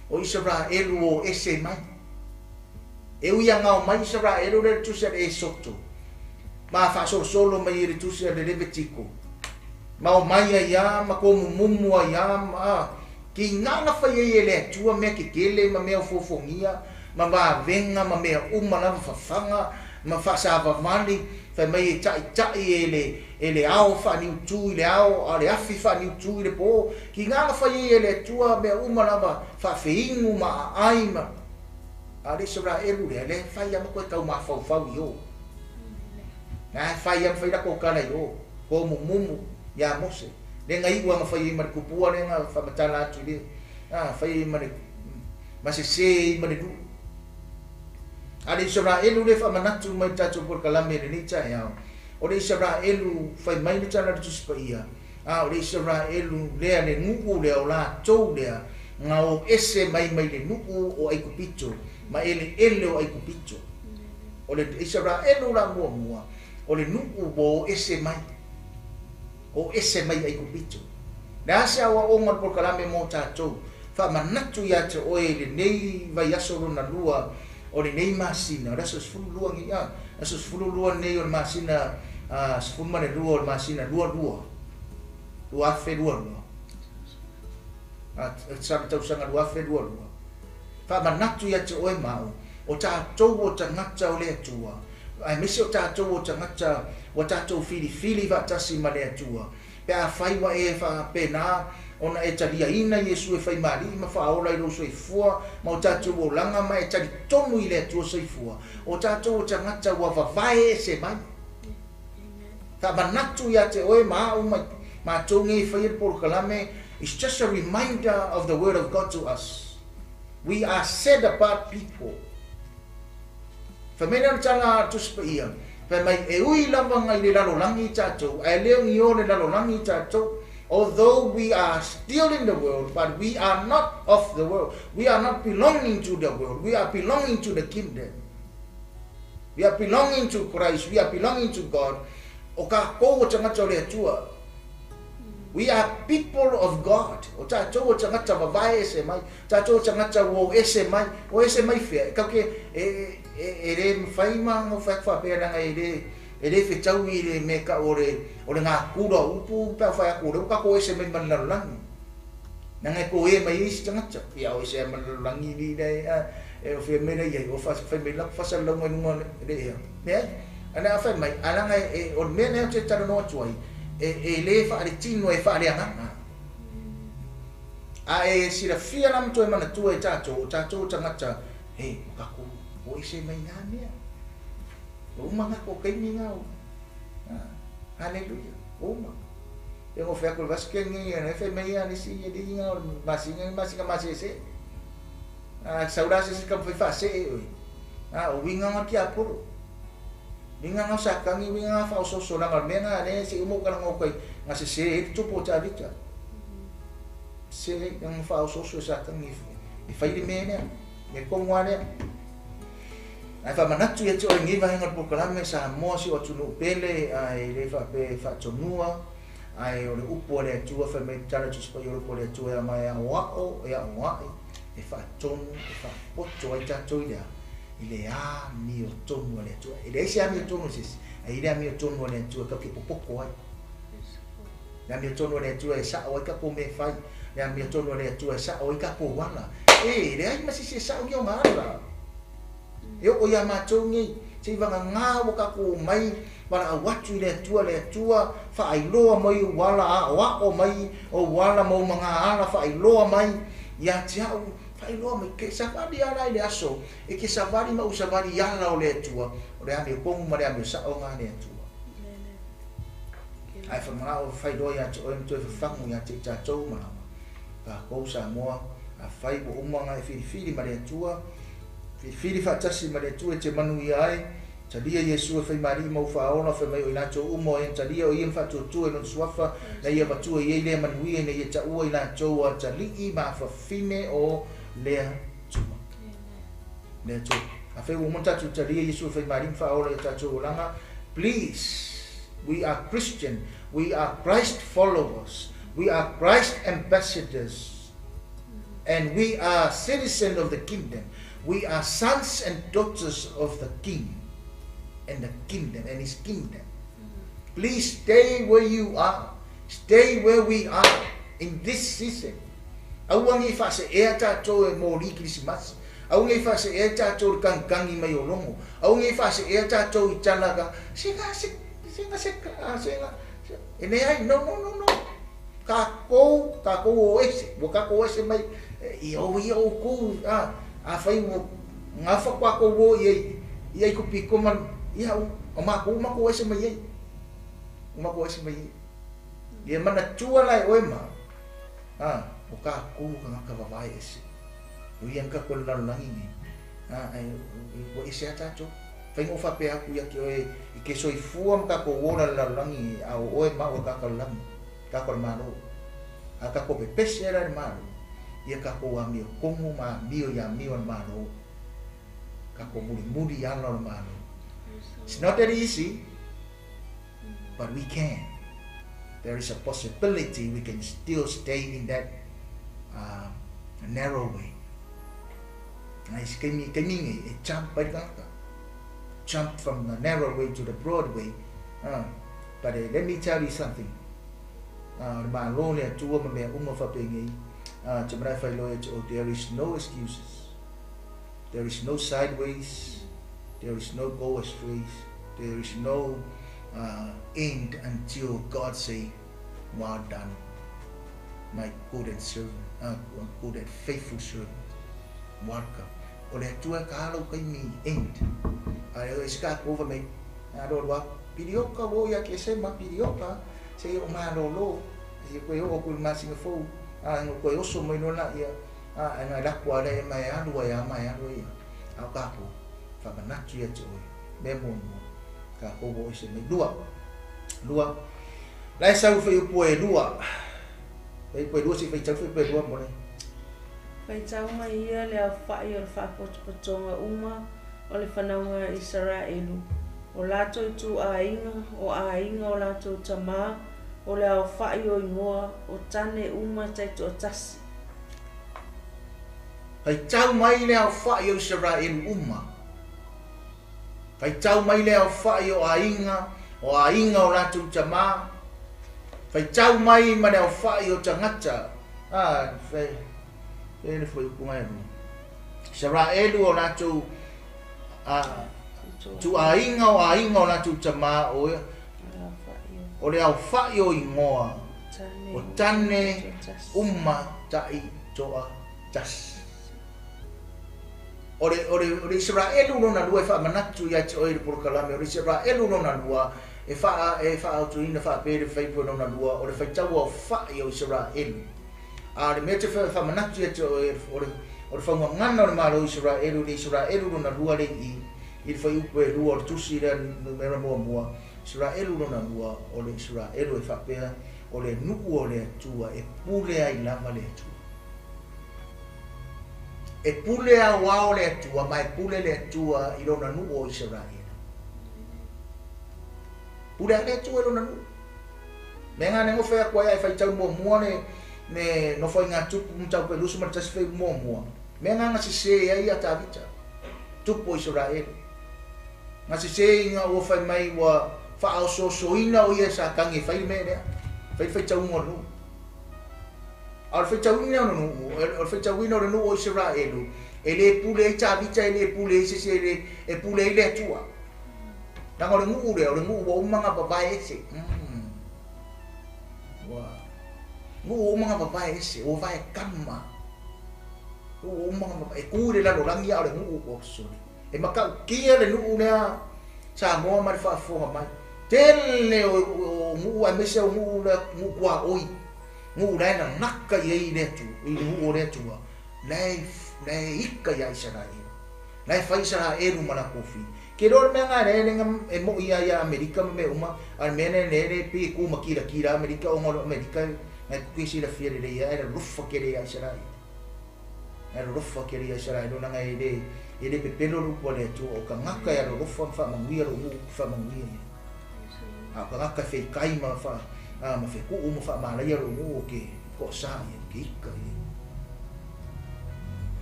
O Isaraelu o ese mai. E ui angau mai Isaraelu le tusia le Esoto. Ma wha solo mai le tusia le Levitiko. Ma o mai a ia, ma ko mumu a ia, ma ki ngana whai e le atua mea ke kele, ma mea fofongia, ma ma venga, ma mea umana whawhanga, ma whasava mani, whai mai e tai e le ao whani utu i le ao, a le afi whani utu i le po, ki ngana whai e le atua mea umana whawhingu ma aima. A le Isaraelu le whai ama koe tau ma whau i o. Nga whai ama whai rako kala i o, ko mumu ya Mose. Le ngai ua ma whai ma le kupua le nga whamatala atu le. Whai ma le masese ma le du. A le Isaraelu le whamanatu mai tātou porokalame le ni tae au. O le Isaraelu whai mai le tana le tusipa ia. O le Isaraelu lea le nuku lea o la tou lea. Nga o ese mai le nuku o aikupito. Ma ele o aikupito. O le Isaraelu la mua. O le nuku o ese mai. O ese mai aikupito. Le ase awa o ma porokalame mo tātou. Whamanatu ia te oe le nei vai aso na lua. O le nei masina, rasa sfulu lua ngi ya, rasa sfulu lua nei o le masina, sfulu mane lua o le masina, lua afe lua. Sabi tau sanga lua afe lua. Wha manatu ia te oe mau, o tātou o tangata o le atua, ai mese o tātou o tangata, o tātou fili vatasi ma le atua, pe a whaiwa e wha pena, ona e talia ina Yesu e whai mari ma whaola i lo soifua ma o tātou o langa ma e tali tonu i le atua soifua o tātou o tangata ua wawai e se mai ka manatu ia te oe maa ma tonge i whai e porokalame. It's just a reminder of the word of God to us. We are set apart people. Whamena tanga tuspa ia whamai e ui lava ngai le lalolangi tātou ai leo ngi o le lalolangi tātou. Although we are still in the world, but we are not of the world. We are not belonging to the world. We are belonging to the kingdom. We are belonging to Christ. We are belonging to God. O ka kou o tangata o le atua. We are people of God. O tātou o tangata mawai ese mai. Tātou o tangata o ese mai. O ese mai fea. Kauke e re mwhaima o whakawhapea nanga e le whetau i le meka o le ngā kura upu pēo whai a kura uka ko ese mai manlalangi. Nanga ko e mai isi tangata. Ia o ese manlalangi ni nei e o whai mena iai o whai mai lak whasa launga nunga le ea. Nea? Ana a whai mai, alanga e o mena o te tara noa tuai e le whaare tino e whaare anganga. A e sira fia nam to e mana tua e tātou tangata he, o kako o ese mai ngā mea. Uma nga ko kay ni nga. Hallelujah. Uma. E ngo fa ko vaske ngi ne fe me ya ni si di nga masinga masese. Saudade se kam fa se e. O winga nga ki apuro. Winga nga sa kangi winga fa so na mena ne si umo ka ngo kai nga se e tu po ta vita. Se nga fa so sa kangi. E fa di mena. Me ko ngwane. Ai fa manatu ia te o ngi vai ngal porokalame sa moa si o tunu pele ai le fa pe fa tonua ai o le upo le atua fa me tala tu spa yo le atua mai a wao e a wai e fa tonu e fa poto ai tātou i le a mi o tonu le atua e le isi a mi o tonu sis ai le a mi o tonu le atua ka ke popoko ai le a mi o tonu le atua e sa o ka ko me fai le a mi o tonu le atua e sa o ka ko wala e le ai masisi sa o yo mara. E o ia mātou ngi, te iwanga ngā waka ko mai, wala a watu le atua, wha ai loa mai wala a o mai, o wala mau mga ala wha ai loa mai, ia te au Fai loa mai ke safari ala ile aso e ke safari ma usafari yala o le tua o le ame kongu ma le ame sa o ngane tua ai fa ma o fai loa ya to en to fa famu ya te ta to ma ka ko sa mo a fai bo umanga e fili ma le tua fili fa tasi ma le tua te manu ia ai talia Yesu fai mari mo fa ona fa mai o ina to umo en talia o iem fa to tu en suafa na ia ba tu e le manu ia ne ia ta o ina to a tali ma fa fine o lea tuma. Lea tuma. A whai o monta tu taria Yesu whai marim wha ora e tātou langa. Please, we are Christian. We are Christ followers. We are Christ ambassadors. And we are citizens of the kingdom. We are sons and daughters of the king. And the kingdom, and his kingdom. Please stay where you are. Stay where we are in this season. Au ngi fa se e tātou e mori Christmas. Au ngi fa se e tātou kankangi mai o longo. Au ngi fa se e tātou I talaga. Singa. E nei ai no. Ka ko o ese. Wo ka ko ese mai I o ko a fai mo ngafa kwa ko wo I ko piko man ia o ma ko ese mai. O ma ko ese mai. Dia mana tua lai o ma. O ka ku ka vai ese o yang ka ko la langi ni ai o ese ata to fa ngo fa pe aku ya ke so I fuam ka ko wona la langi a o ma o ka langi ka ko malo aka ko pe pesera malo ia ka ko wa mi ko mo ma bio ya mi on malo ka ko muri ya no malo. It's not that easy, but we can. There is a possibility we can still stay in that narrow way. Nice, jump from the narrow way to the broad way. But let me tell you something. There is no excuses. There is no sideways. There is no go astray. There is no end until God say, "Well done, my good and good and faithful servant." Welcome. Ole tua kalo kai mi end. Ai o ska ko va me. Ado wa pidioka wo ya ke se ma pidioka se o malo lo. Se ko o ku ma singa fo. Ko o so mo no na ia. Ai la kwa le mai a lu ya mai a lu ia. Au ka ko. Fa ba na tu ya to. Me mo ka ko wo se me lua. Lai sau fe po e lua. Ei po lua si fe chau fe po lua mo le. Pai tau mai ia le a whai o le whapotonga uma o le whanaunga Isaraelu. O lato I tu ainga o lato tamā o le a whai o ingoa o tane uma taitu o tasi. Pai tau mai le a whai o Isaraelu uma. Pai tau mai le a whai o ainga o lato tamā. Pai tau mai ma le a whai o tangata. Ele foi com ele. Isaraelu o nato tu ainga o nato tama o le au fai o ingoa o tane umma tai toa tas. Ore Isaraelu no na lua fa manatu ya o le porkalame o Isaraelu no na lua e fa tu ina fa pere fai po no na lua o le fai tau o fai o Isaraelu. Le mete fa manatu e o fa ngana o Malo Isaraelu na lua le I fa upo e lua o tusi le no mera mo Isaraelu na lua o le Isaraelu e fa pea o le nuku o le tua e pule ai lava le tua e pule a wao le tua mai pule le tua I lona nuku o Isaraelu pule le tua lona nuku menga ne ngofe kwa ai fa tau mo ne no foi nga tupu mtau pe lusu mata se mo me nga si se ai ata vita tupu Israel nga si se nga o fai mai wa fa so ina o ia sa kangi fai me ne fai tau mo no al fai tau ina no al fai tau ina no o Israel ele pule ita vita ele pule se e pule ile tua na ngore ngu o manga baba ese wa ngu o mga babae ese o vai kama o mga e ku le la lo langi a le ngu o so e maka kia le nu na sa mo ma fa fo mai tele o ngu a mesa ngu la ngu kwa oi ngu la na nakka ye le tu i ngu o le tu la ikka ya Isaraelu la fa Isaraelu mala kofi ke ro me nga le ngam e mo ia Amerika me uma al mene le pe ku makira kira Amerika o ngolo Amerika na ku si la fiere le ya era rufa ke le Isaraelu era rufa ke le Isaraelu na nga ele pe pelo ru po le tu o ka ngaka ya rufa fa manguia ro mu fa manguia a ka ngaka fe kai ma fa ma fe ku mo fa ma la ya ro mu ke ko sa ye ke ka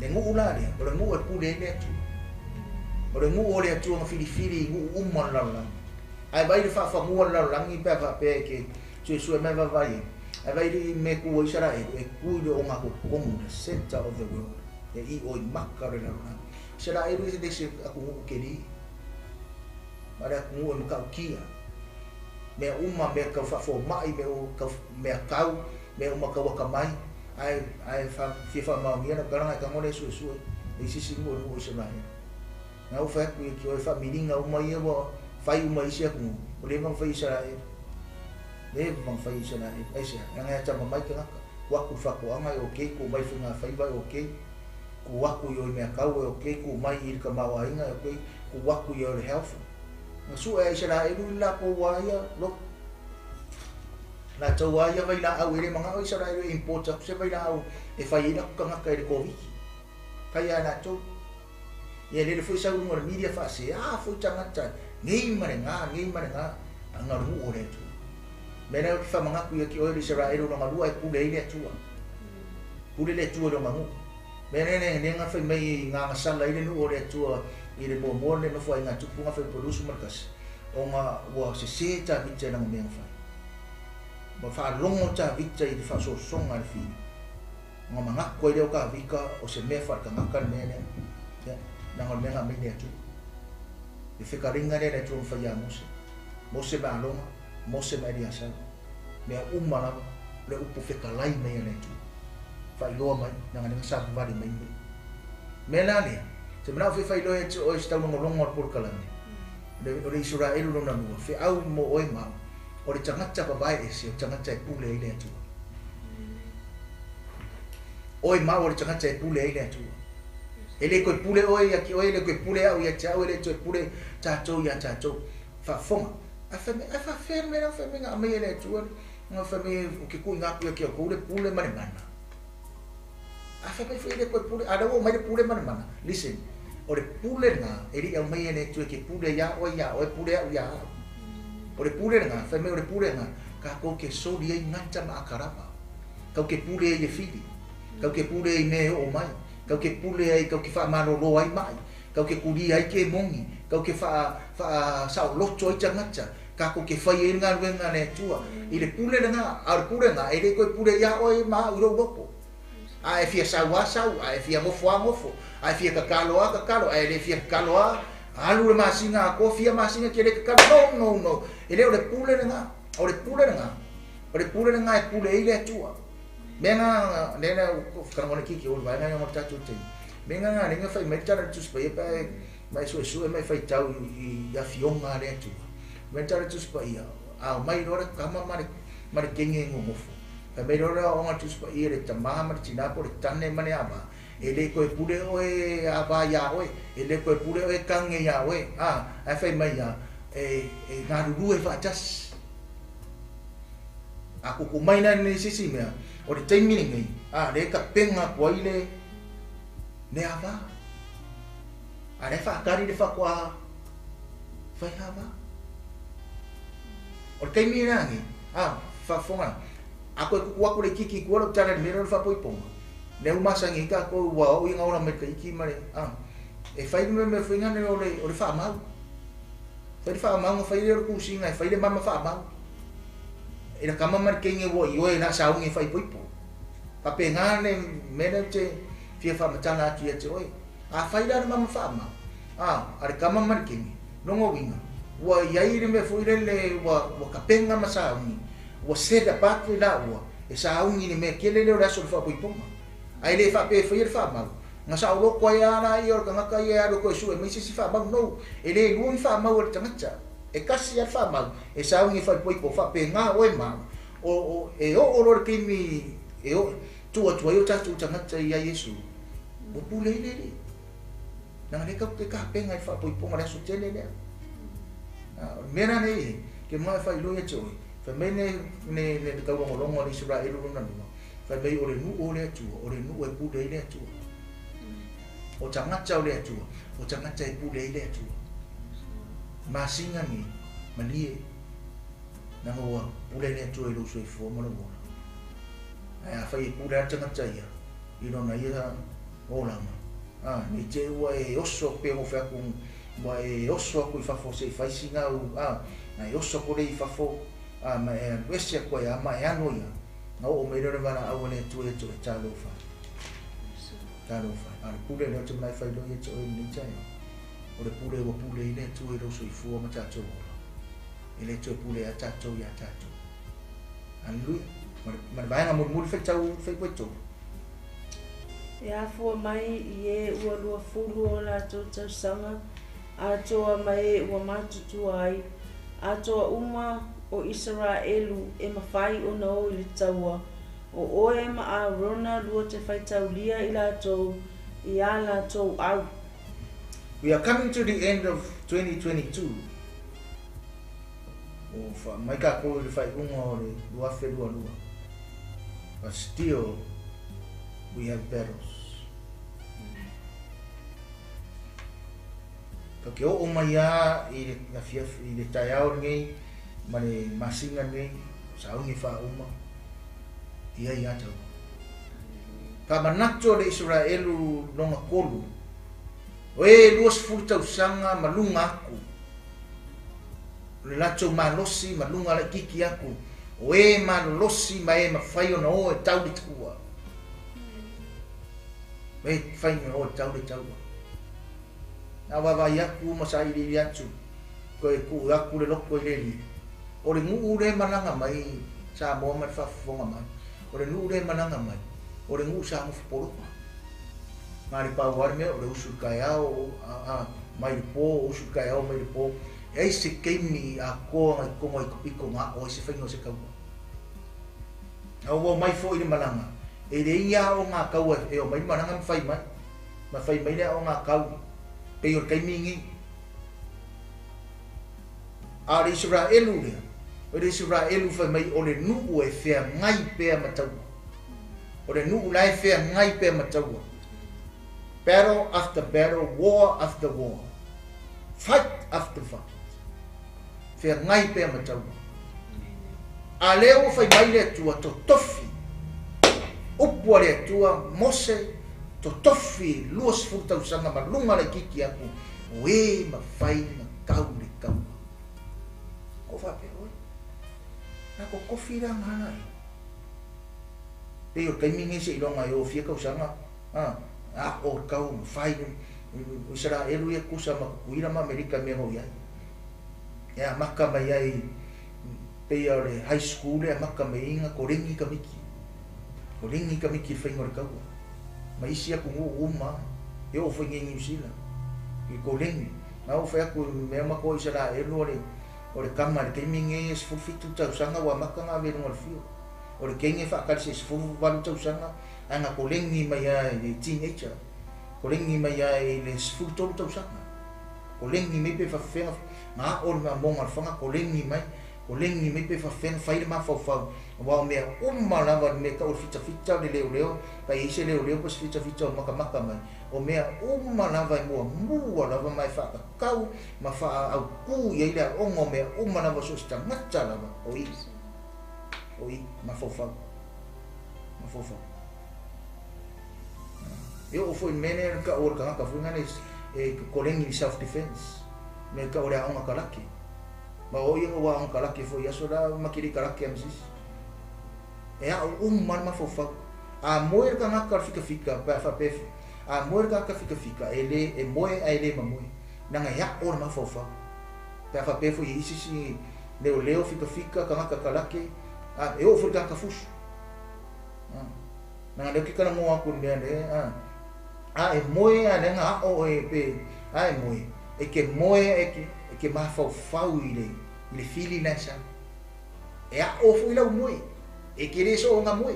le ngu la le o ngu e pu le tu o le ngu o le tu ma fili ngu umma la la ai vai fa ngu la la ngi pe fa pe ke su me va vai ai vai me ku o Isaraelu e ku le o ngako komu the center of the world e i o makare la la Isaraelu is desse aku ngu keri mara ngu e ka kia me umma me ka fa fo mai me o ka me kau me uma ka waka mai ai fa fa ma mi na kana ka ngole su e sisi ngu o Isaraelu na o fa ki o fa miringa uma ia bo fai uma isia ku o le mang fai Isaraelu le mang fai Isaraelu ai sia nga ta mai ka wa ku fa ko anga o ke ku mai funga fai vai o ke ku wa ku yo me ka o ke ku mai ir ka ma wa inga o ke ku wa ku yo health na su e Isaraelu la ko wa ia lo na to wa ia vai la au ile manga o Isaraelu import se vai la au e fai ina ka nga ka ile covid kaya na to ia le foi sa un media fa se foi tangata ngai mare nga anga ru o le tu mena o fa manga ku ia ki o Isaraelu no malu ai ku le ile tu ku le tu no mangu mena ne nga fa mai nga sala ile no o le tu ile bo mo le no foi nga tu nga fa produce markas o nga wa se ta bitse na me fa ba fa longo ta bitse i fa so songa fi nga manga ko ile ka vika o se me fa ka makan ne na ngol menga me ne tu e fika ringa ne tu fa ya mose ba longa mose ba dia sa me umma na le upu fika lai me ne tu fa lo mai na ngani sa ba di mai me na ne se mena fa lo e o sta no longo por kala ne le Isaraelu no na no fe au mo oi ma o le tangata ba bai e se tangata e pule ile tu oi ma o le tangata e pule ile tu ele ko pule oi ya ki oi le ko pule au ya cha ele to pule cha cho ya cha cho fa fonga a fa ferme na fa me nga me ele tu nga fa me ki ku nga ku ki ko le pule mane mana a fa me fa ele ko pule ada o mai pule mane mana listen o le pule nga ele au mai ele tu ki pule ya o pule au ya o le pule nga fa me o le pule nga ka ko ke so dia ngata ma akarapa ka ke pule ye fili ka ke pule ne o mai kau ke pule ai kau ke fa manolo ai mai kau ke kuli ai ke mongi kau ke fa sa lo choi changacha ka ko ke fa ye nga wenga ne tua ile pule nga ar pule nga ile ko pule ya oi ma uro lopo ai fia sa ai fia mofo ai fia ka kalo ai le fia kalo alu ma singa ko fia ma singa ke le ka no ile o le pule nga e pule ile tua menga nena kana ngone kiki o vai nga mo tatu te menga nga ninga fai metara tu spa pa mai so mai fai tau I ya fionga le tu metara tu spa ia a mai rora kama mari kenge ngofo pa mai rora o nga tu spa ia le tama mari tina po le tane mane aba ele ko pule o e aba ya o ele ko pule o e kange ya o a fai mai ya nga ru e fa tas aku ku mai na ni sisi mea o le taimi ngai le ka penga ko ile ne ava a le fa kari le fa kwa fai ava o le taimi ngai fa fonga ako ku aku le kiki ko lo tara me fa poi ponga le uma sangi ka ko wa o inga ora me ka iki mare e fai me finga ne o le fa mau fai le ku singa fai le mama fa mau ina kama mar kengi wo yo na saungi fai poipo pa pengane menete fia fa matana tu ya oi a fai da mama fa ma ar kama mar kengi no winga wa yai me foi le wa kapenga masaungi wa seda patu la wa e saungi ni me kele le ora so fa poipo ai le fa pe foi fa ma nga sa lo ko ya na yo ka nga ya do ko su e mi si fa ma no e le lu fa ma o tanga e kasi fa ma e sa ngi fa poi po fa pe nga o e ma o ro ki mi e o tu yo ta tu tanga ya Yesu o pule le na le ka pe nga fa poi po ma su tele le mena ne ke ma fa lo ya cho fa mene ne ka lo ngolongo ni Isaraelu na no fa be o le nu o le tu o le nu e pule le tu o tanga o le tu o tanga e pule le tu masinga ni malie na hoa pule le tu e lo so fo mo mo ai fa i pule tanga ya i no na ia ola ma ni te wa e oso pe mo fa ku wa e oso ku fa fo se fa singa na e oso ko le fa fo ma e wesia ko ya ma ya no ya na o me re vana au le tu e ta lo fa al pule le tu mai fa lo ye tu ni cha o le pule ile tu e lo so fu ma cha cho ile tu pule ya cha cho an lui ma ba nga mo fe cha fe ko to ya fu mai ye ua lua fulu o la to sanga a toa mai ua matutu ai a toa uma o Isaraelu e mawhai o na o i le taua o oe ma a rona lua te whaitaulia i la tau i a la tau au. We are coming to the end of 2022. Mai ka ko le whai unga o le lua whelua lua. But still, we have battles. Ka ke o mai a i le tai au ngei, ma le masinga ngei, sa ungi wha uma, ia i atau. Ka manato le Isaraelu nonga kolu, o e luas fultau sanga malunga aku, le lato malosi malunga le kiki aku, o e malosi ma e mawhai o na o e tau le tua. E whai o e tau le taua. Na wawai aku masai li atu, ko e ku aku le loko i le li. O le ngu le mananga mai, sa moa mai whafonga mai. O le ngu le mananga mai, o le ngu sa mufu poropa. Ngā le pāwari mea, o le usu kai au, mai le pō, usu kai au mai le pō. E se keimi a koa ngai kongo i kupiko ngā o se whaingo se kaua. Au mai fo i le mananga. E le ia o ngā kaua, e o mai mananga mwhai mai. Ma whai mai lea o ngā kaua. Pei o le kaimi ngi. A le Isaraelu lea. O le Isaraelu whai mai o le nuu e whea ngai pēa mataua. O le nuu lai whea ngai pēa mataua. Battle after battle, war after war. Fight after fight. Whea ngai pēa mataua. A leo whai mai lea tua to tofi. Upua lea tua mose to tofi luas futau sanga malunga le kiki aku. O e ma whai ma kau le kau. Ko whape oi. Na ko kofi ra ngana. Peo kaimingi se ilonga e o fia kau sanga. O kau whai Isaraelu ia kusa ma kuira ma Amerika mea ngoi ai. Ea maka mai ai pei au le high school e maka mai inga ko ringi ka miki. Ko ringi ka miki whaingo le kaua. Ma isi aku ngu uma, e o whaingi New Zealand. I ko ringi. Na o whai aku mea mako Isaraelu o le kama le keimingi e sfufitu tau sanga wa maka ngā verunga le fio. O le kenge whakari se sfufu walu tau sanga, anga ko ringi mai ai le teenager. Ko ringi mai ai le sfufu tau sanga. Ko ringi mai pe whawhenga, ngā ori ngā monga whanga, ko ringi mai, ko lengi me pe fa fen fa ile ma fa fa wa me umma la va me ka o fita le leo pa ise leo pa fita maka mai o me umma la va mo la va mai fa ka ma fa au ku ye ile o mo me umma la va so sta macha la va oi ma fa eu foi mene ka o ka fu ngane e ko lengi self defense me ka o ra nga kalaki ma o ia wa ang kalaki fo ia sola makiri kalaki amsis e a man ma fofa a moer ka nga fika pa fa pef a moer ka fika ele e moe a ele ma moe na nga ya or ma fofa pa fa pef i isi leo fika ka nga kalaki a e o fo ka fus na nga ki kana mo aku ne e moe a le nga o e pe a e moe e ke moe e ke mafau i le fili na sa e a o fu i lau moe e ke re so nga moe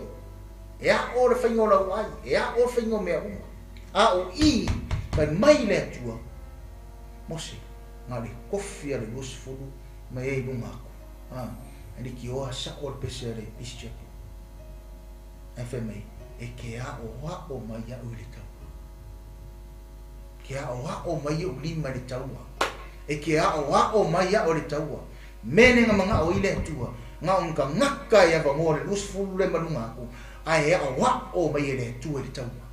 e a o le whaingo lau ai e a o whaingo mea uma a o i kai mai le atua mose ngā le kofi a le usfulu mai e lunga aku e ki oa sa o le pese a le pischapu e whemei e ke a o mai a uli tau ke a o mai o lima le taua e ke a o mai a o le taua mene nga mga o ile atua nga unka ngaka ya vango le usfulu le malunga aku ai a o mai e le atua le taua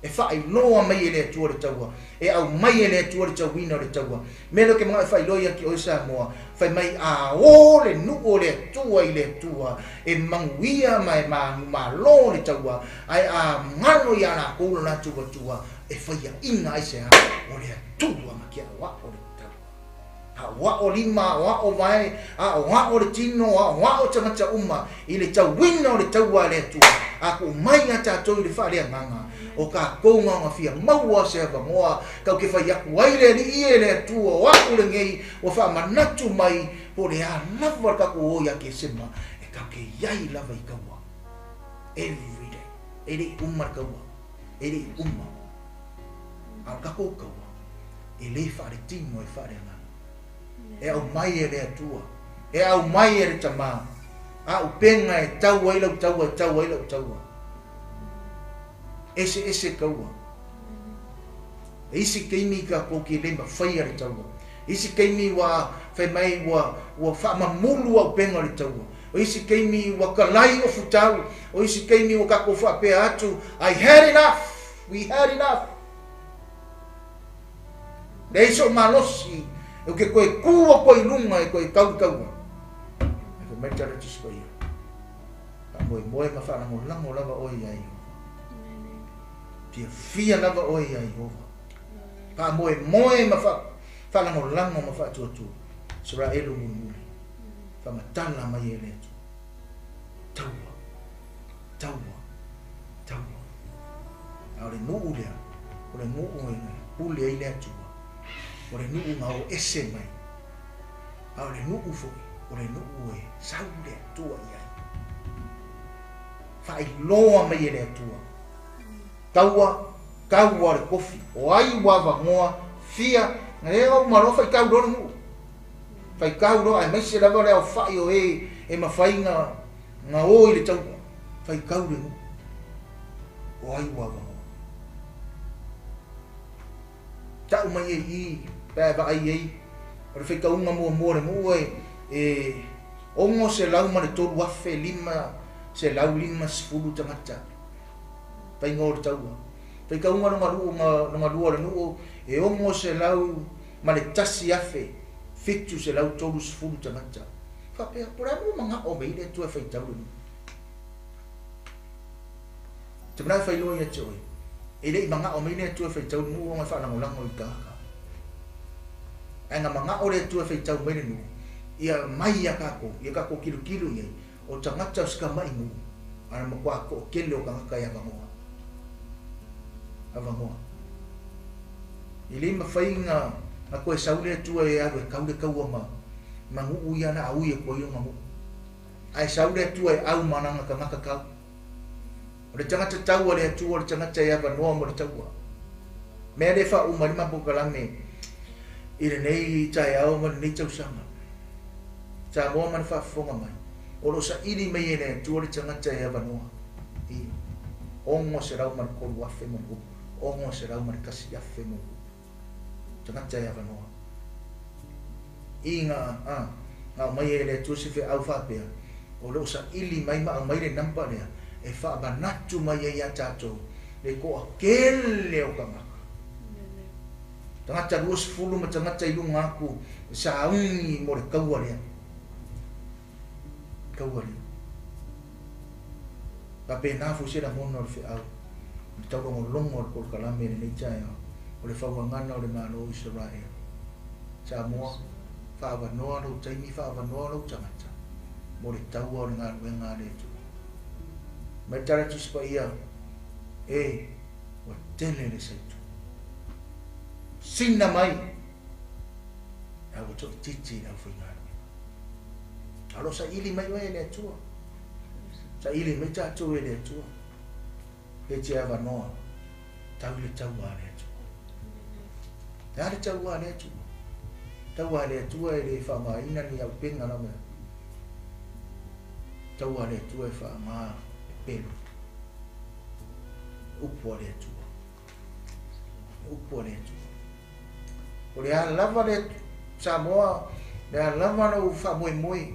e fai loa mai e le atua le taua e au mai e le atua le tauina o le taua melo ke mga fai loia ki o Samoa fai mai a o le nuo le atua i le atua e manguia mai malo le taua ai a ngano i ana kolo na tua e fai a inga i se ha o le atua ma kia wa o le taua wa o lima wa o mai a wa o le tino wa o tangata uma i le tauina o le taua le atua a ko mai ata to i le fa le nganga o ka konga nga fia maua se va moa ka ke fa ya waile ni ile tu o aku le ngei o fa manatu mai po le lava ka ko ya ke sema e ka ke yai lava i kawa every day ele umma kawa ele umma a ka ko kawa ele fa le tino e fa le nga e au mai ele atua e au mai ele tama a u penga e tau ai lo tau ese kaua isi keimi ka ko ki le mafai ale taua isi keimi wa fai mai wa fa mamulu wa penga le taua o isi keimi wa kalai o futau o isi keimi wa ka ko fa pe atu we had enough le so malosi o ke ko ku ko ilunga e ko kau e mai tara tispa ia ka moe ma fa na mo lava o ia fia lava o ia Jehova pa moe ma fa la lango ma fa tu Isaraelu muli fa matala mai ele taua ale no ulia ole no ule ile tu ole no ngao ese mai ale no ufo ole no ue saude tu ia fa loa mai ele tu kaua le kofi o ai wa vangoa fia ngai o maro fai kau do mu fai kau do ai mai se lava le o fai o e mafai nga o ile tau fai kau le mu o ai wa vangoa tau mai i pa ba ai o fai kau nga mo le mu e ongo se lau ma le tolu afe lima se lau lima sfulu tangata pai ngor taua pai ka unga nga lua le nuo e ongo se lau ma le tasi afe fitu se lau tolu sfulu tangata fa pe pura mo manga o me ile tu fai tau le te bra fai lo ia choi ile manga o me ile tu fai tau nuo ma fa na ngolang o ka anga manga o le tu fai tau me le nuo ia mai ia kako kilu ia o tangata ska mai mu ana mo kwa ko kele o ka ya bango avangoa ili mafainga na koe saule tua e awe kaule kaua mangu uia na au e koe ngamu ai saule tua e au mananga ka ngaka kau o le tangata taua le atua o le tangata e awa noa mo le taua mea le wha umarima bukalame i le nei tai au ma le nei tausanga ta moa man wha fonga mai o lo sa ili mei e le atua le tangata e awa noa i ongo se rau man kolu afe mo ngupu ongo se rau mari kasi afe mo tangata ya vanoa inga nga mai ele tu se fe au fa pe o lo sa ili mai ma mai le nampa le e fa ba natu mai ya tato le ko akele o kama tangata lus fulu ma tangata ilu ngaku sa ungi mo le kawale pa pe na fu se la mono fe au tau ko longo ko kalame ni chai o le Faugagana o le Malo Isaraelu Samoa fa va no no tai mi fa va no no tangata mo le tau o nga wenga le tu mai tara tu spa ia Wa tele le saitu. Sina mai. Au to titi au whainga. Alo sa ili mai wai le atua. Sa ili mai tātou e le atua. He te awa noa. Tau le tau a le atua. Te ale tau a le atua. Tau a le atua e le whamaina ni au penga na mea. Tau a le atua e whamaa e pelu. Upo a le atua. Upo a le atua. O le a lava le Samoa. Le a lava na u whamoe moe.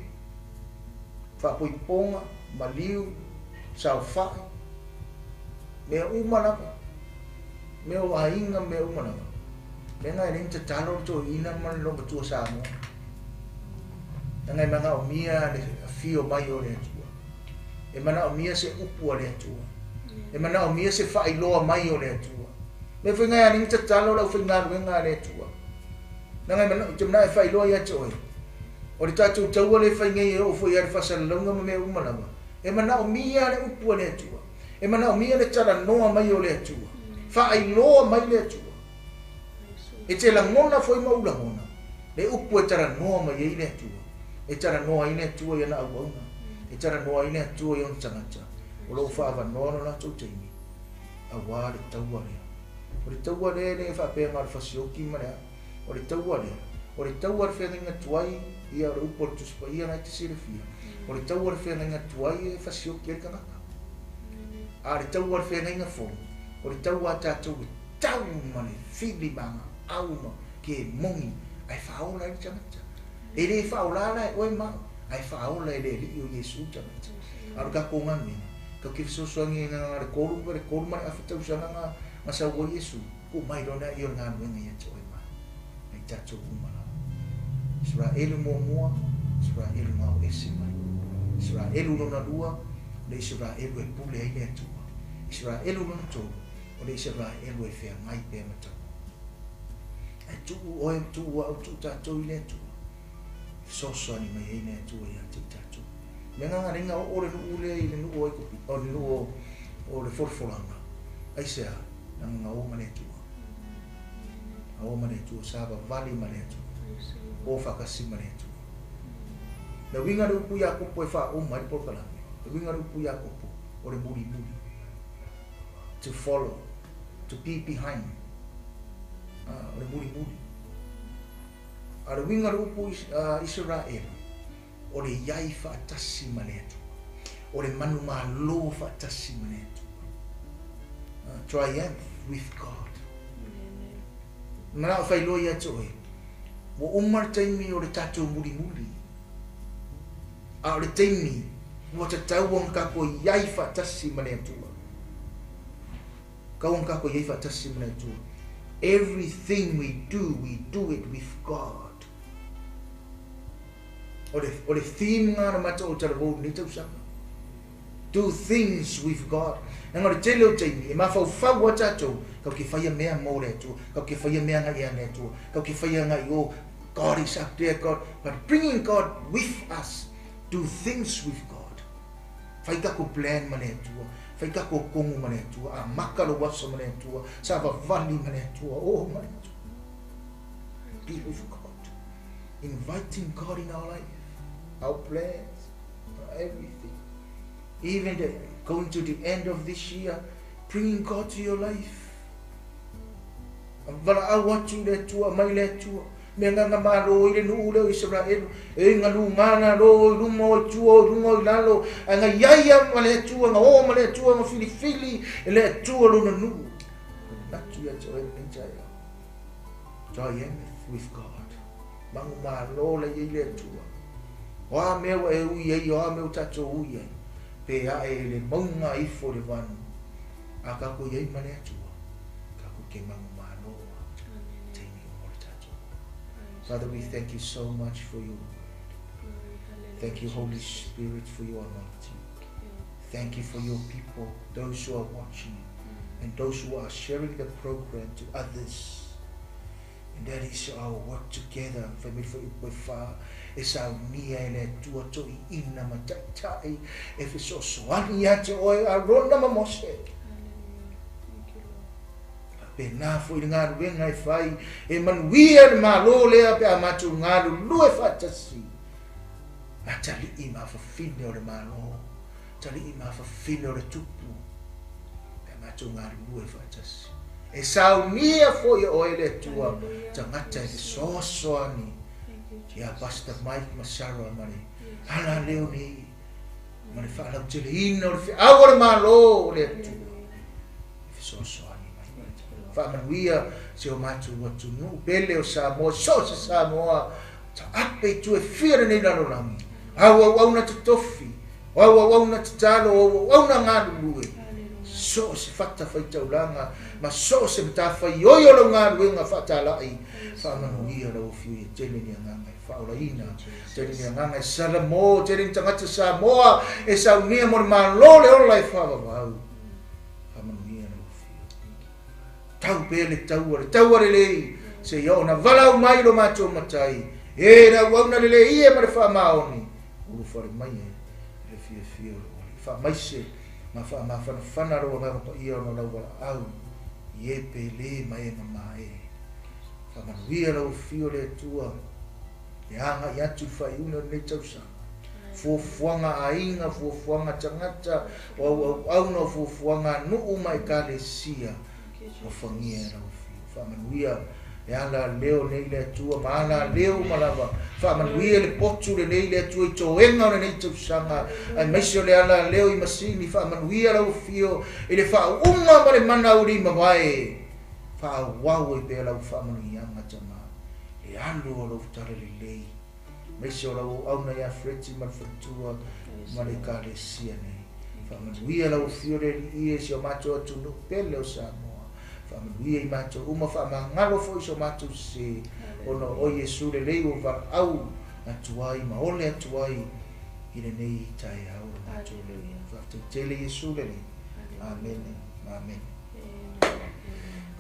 Whapoiponga, maliu, sauwhai. Mea umanaka. Mea wainga mea umanaka. Mea ngai rinta talo to ina man longa tua Samoa. Ngai manga o mia le fio mai o le atua. E mana o mia se upu o le atua. E mana o mia se whailoa mai o le atua. Mea whingai rinta talo lau whingaru wenga le atua. Ngai mana o te mana e whailoa ia te oi. O le tātou taua le whaingai e ofo i are whasalaunga ma mea umalama. E mana o mia le upua le atua. E mana o mia le tala noa mai o le atua. Whaailoa mai le atua. E te la ngona foi maula ngona. Le upua e tala noa mai e le atua. E tala noa i le atua i ana au auna. E tala noa i le atua i on tangata. O lo whaava noa no lātou teimi. A wā le taua lea. O le taua lea le whapea ngā le whasioki ma lea. O le taua lea. O le taua le whenga tuai ia o le upo le tuspa ia ngai te sire fia. O le taua le whenga tuai e whasioki e kangaka. A le taua le whenga fo. O le taua tātou e tau ma le whili manga auma ke mongi ai whaola i tangata. E le whaola e oe mau. Ai whaola e le li o Yesu tangata. A le kako ngamina. Ka kifisosoangi ngā le koru mare awhitau sanga ngā saua Yesu. Ko mai rona i o ngā nuenga ia te oe mai. Ai tātou umana. Isaraelu mua, Isaraelu mau ese mai. Isaraelu lona lua, le Isaraelu e pule ai le atua. Isaraelu lona tō, o le Isaraelu e whea ngai pēr matau. E tuu oe tuu au tuu tātou i le atua. Sosoani mai ei le atua i ati tātou. Me ngā ringa o le nuu le i le nuu oe kopi, o le nuu o le forforanga. Ai sea, ngā o ma le atua. A o ma le atua, sāba vali ma le atua. O whakasima le atua. Na winga le upu Iakopo e wha o mai pokalame. Na winga le upu Iakopo o le muri muri. To follow, to be behind. O le muri muri. A le winga le upu Isaraelu o le iai whaatasi ma le atua. O le manu malo whaatasi ma le atua. Triumph with God. Mana o whailo ia toi. Mo umar taimi o le tātou muri muri. A o le taimi, mo te tauang kako iai whaatasi ma le atua. Kauang kako iai whaatasi ma le atua. Everything we do it with God. O le theme ngā mata o tara vau ni tau sanga. Do things with God. Nanga le tele o taimi, e mawhau whau a tātou, kau ke whaia mea mō le atua, kau ke whaia mea ngai ea le atua, kau ke whaia ngai o God is up there, God, but bringing God with us, do things with God. Whai kako plan ma le atua, whai kako kongu ma le atua, a makalo wasa ma le atua, sa vavali ma le atua, oh ma le atua. Be with God. Inviting God in our life, our plans, everything. Even going to the end of this year, bringing God to your life. Vala awatu le atua, mai le atua. Me nganga malo i le nuu leo Isaraelu. E ngā lungana lo, lunga o tua, lunga o lalo. A ngā iaia ma le atua, ngā o ma le atua, ngā filifili, e le atua luna nuu. Natu ia te oe ni jaya. Triumph with God. Mangu malo le i le atua. Oa mea e ui ei, oa mea tato ui ei. Pe a e le maunga ifo le wanu. A kako iei ma le atua. Kako ke mangu malo. Teimi o mori tato. Father, we thank you so much for your word. Thank you, Holy Spirit, for your anointing. Thank you for your people, those who are watching, and those who are sharing the program to others. And that is our work together. It's our nia ele tua to I ina matatai. If it's so swani ate oe arona mamose. pena fo i ngā ruenga e whai e manuia le malo lea pe a matu ngā lue whatasi a tali i ma whawhine o le malo tali i ma whawhine o le tupu pe a matu ngā lue whatasi e saunia fo i o ele tua tangata e sosoani ia Pastor Mike Masaro mari ala leo ni mari whaalau tele ina o le whiaua le malo le tua sosoani whaamanuia se o matu watu nu pele o Samoa so se Samoa ta ape tu e whiara nei lalo langi au na te tofi au na te talo au na ngā lue so se whata whaitaulanga ma so se mta whai oio lo ngā lue ngā whatalai whaamanuia lau whiu e tele ni anganga e whaolaina tele ni anganga e Salamo tele ni tangata Samoa e saunia mo le malole ola e whaavavau tau pele tau le se yo na vala mai lo macho matai e na wana le ie ma le fa maoni u fo mai e fio fa mai se ma fa na ro na to io no la wala au ie pele mai mai fa ma via lo fio le tua ya ya tu fa uno ne tausa fo fuanga ainga fo fuanga tangata au no fo fuanga no mai kalesia o fangia o whaamanuia e ala leo nei le atua ma ala leo malava whaamanuia le potu le nei le atua i toenga o le nei tausanga ai maisi o le ala leo i masini whaamanuia lau fio i le whaunga ma le mana uri mawai whaawau i pe lau whaamanuia matama e alu o lau tare le lei maisi o lau auna ia freti ma whatua ma le kare sia nei whaamanuia lau fio le i e si o mato atu no pele o Samoa whaamanuia i mato uma whaamangalo fo iso mato se ono o Yesu le lei o wa au atuai ma ole atuai i le nei tai au mato le whafte tele Yesu le lei amen amen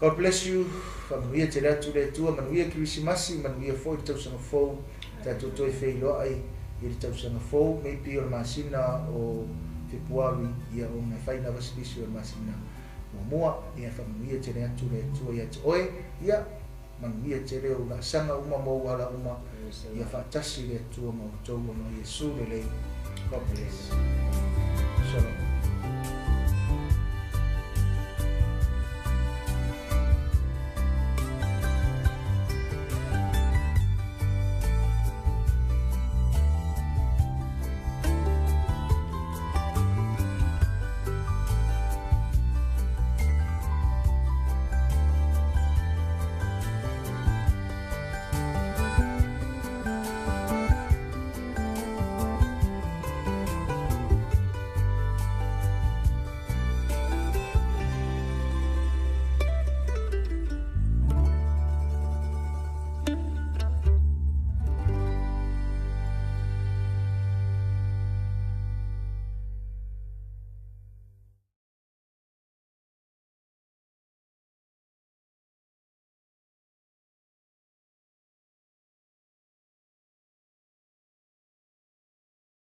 God bless you whaamanuia te ratu le tua manuia Krisimasi manuia fo i tausanga fo tatu toi wheiloa ai i le tausanga fo mei pi o le masina o Februari ia o ngai whaina wasilisi o le masina mua ia whamuia tere atu le tua ia te oe ia manuia tere o la sanga uma mo wala uma ia whatasi le tua mo tau o no Yesu le lei God bless Shalom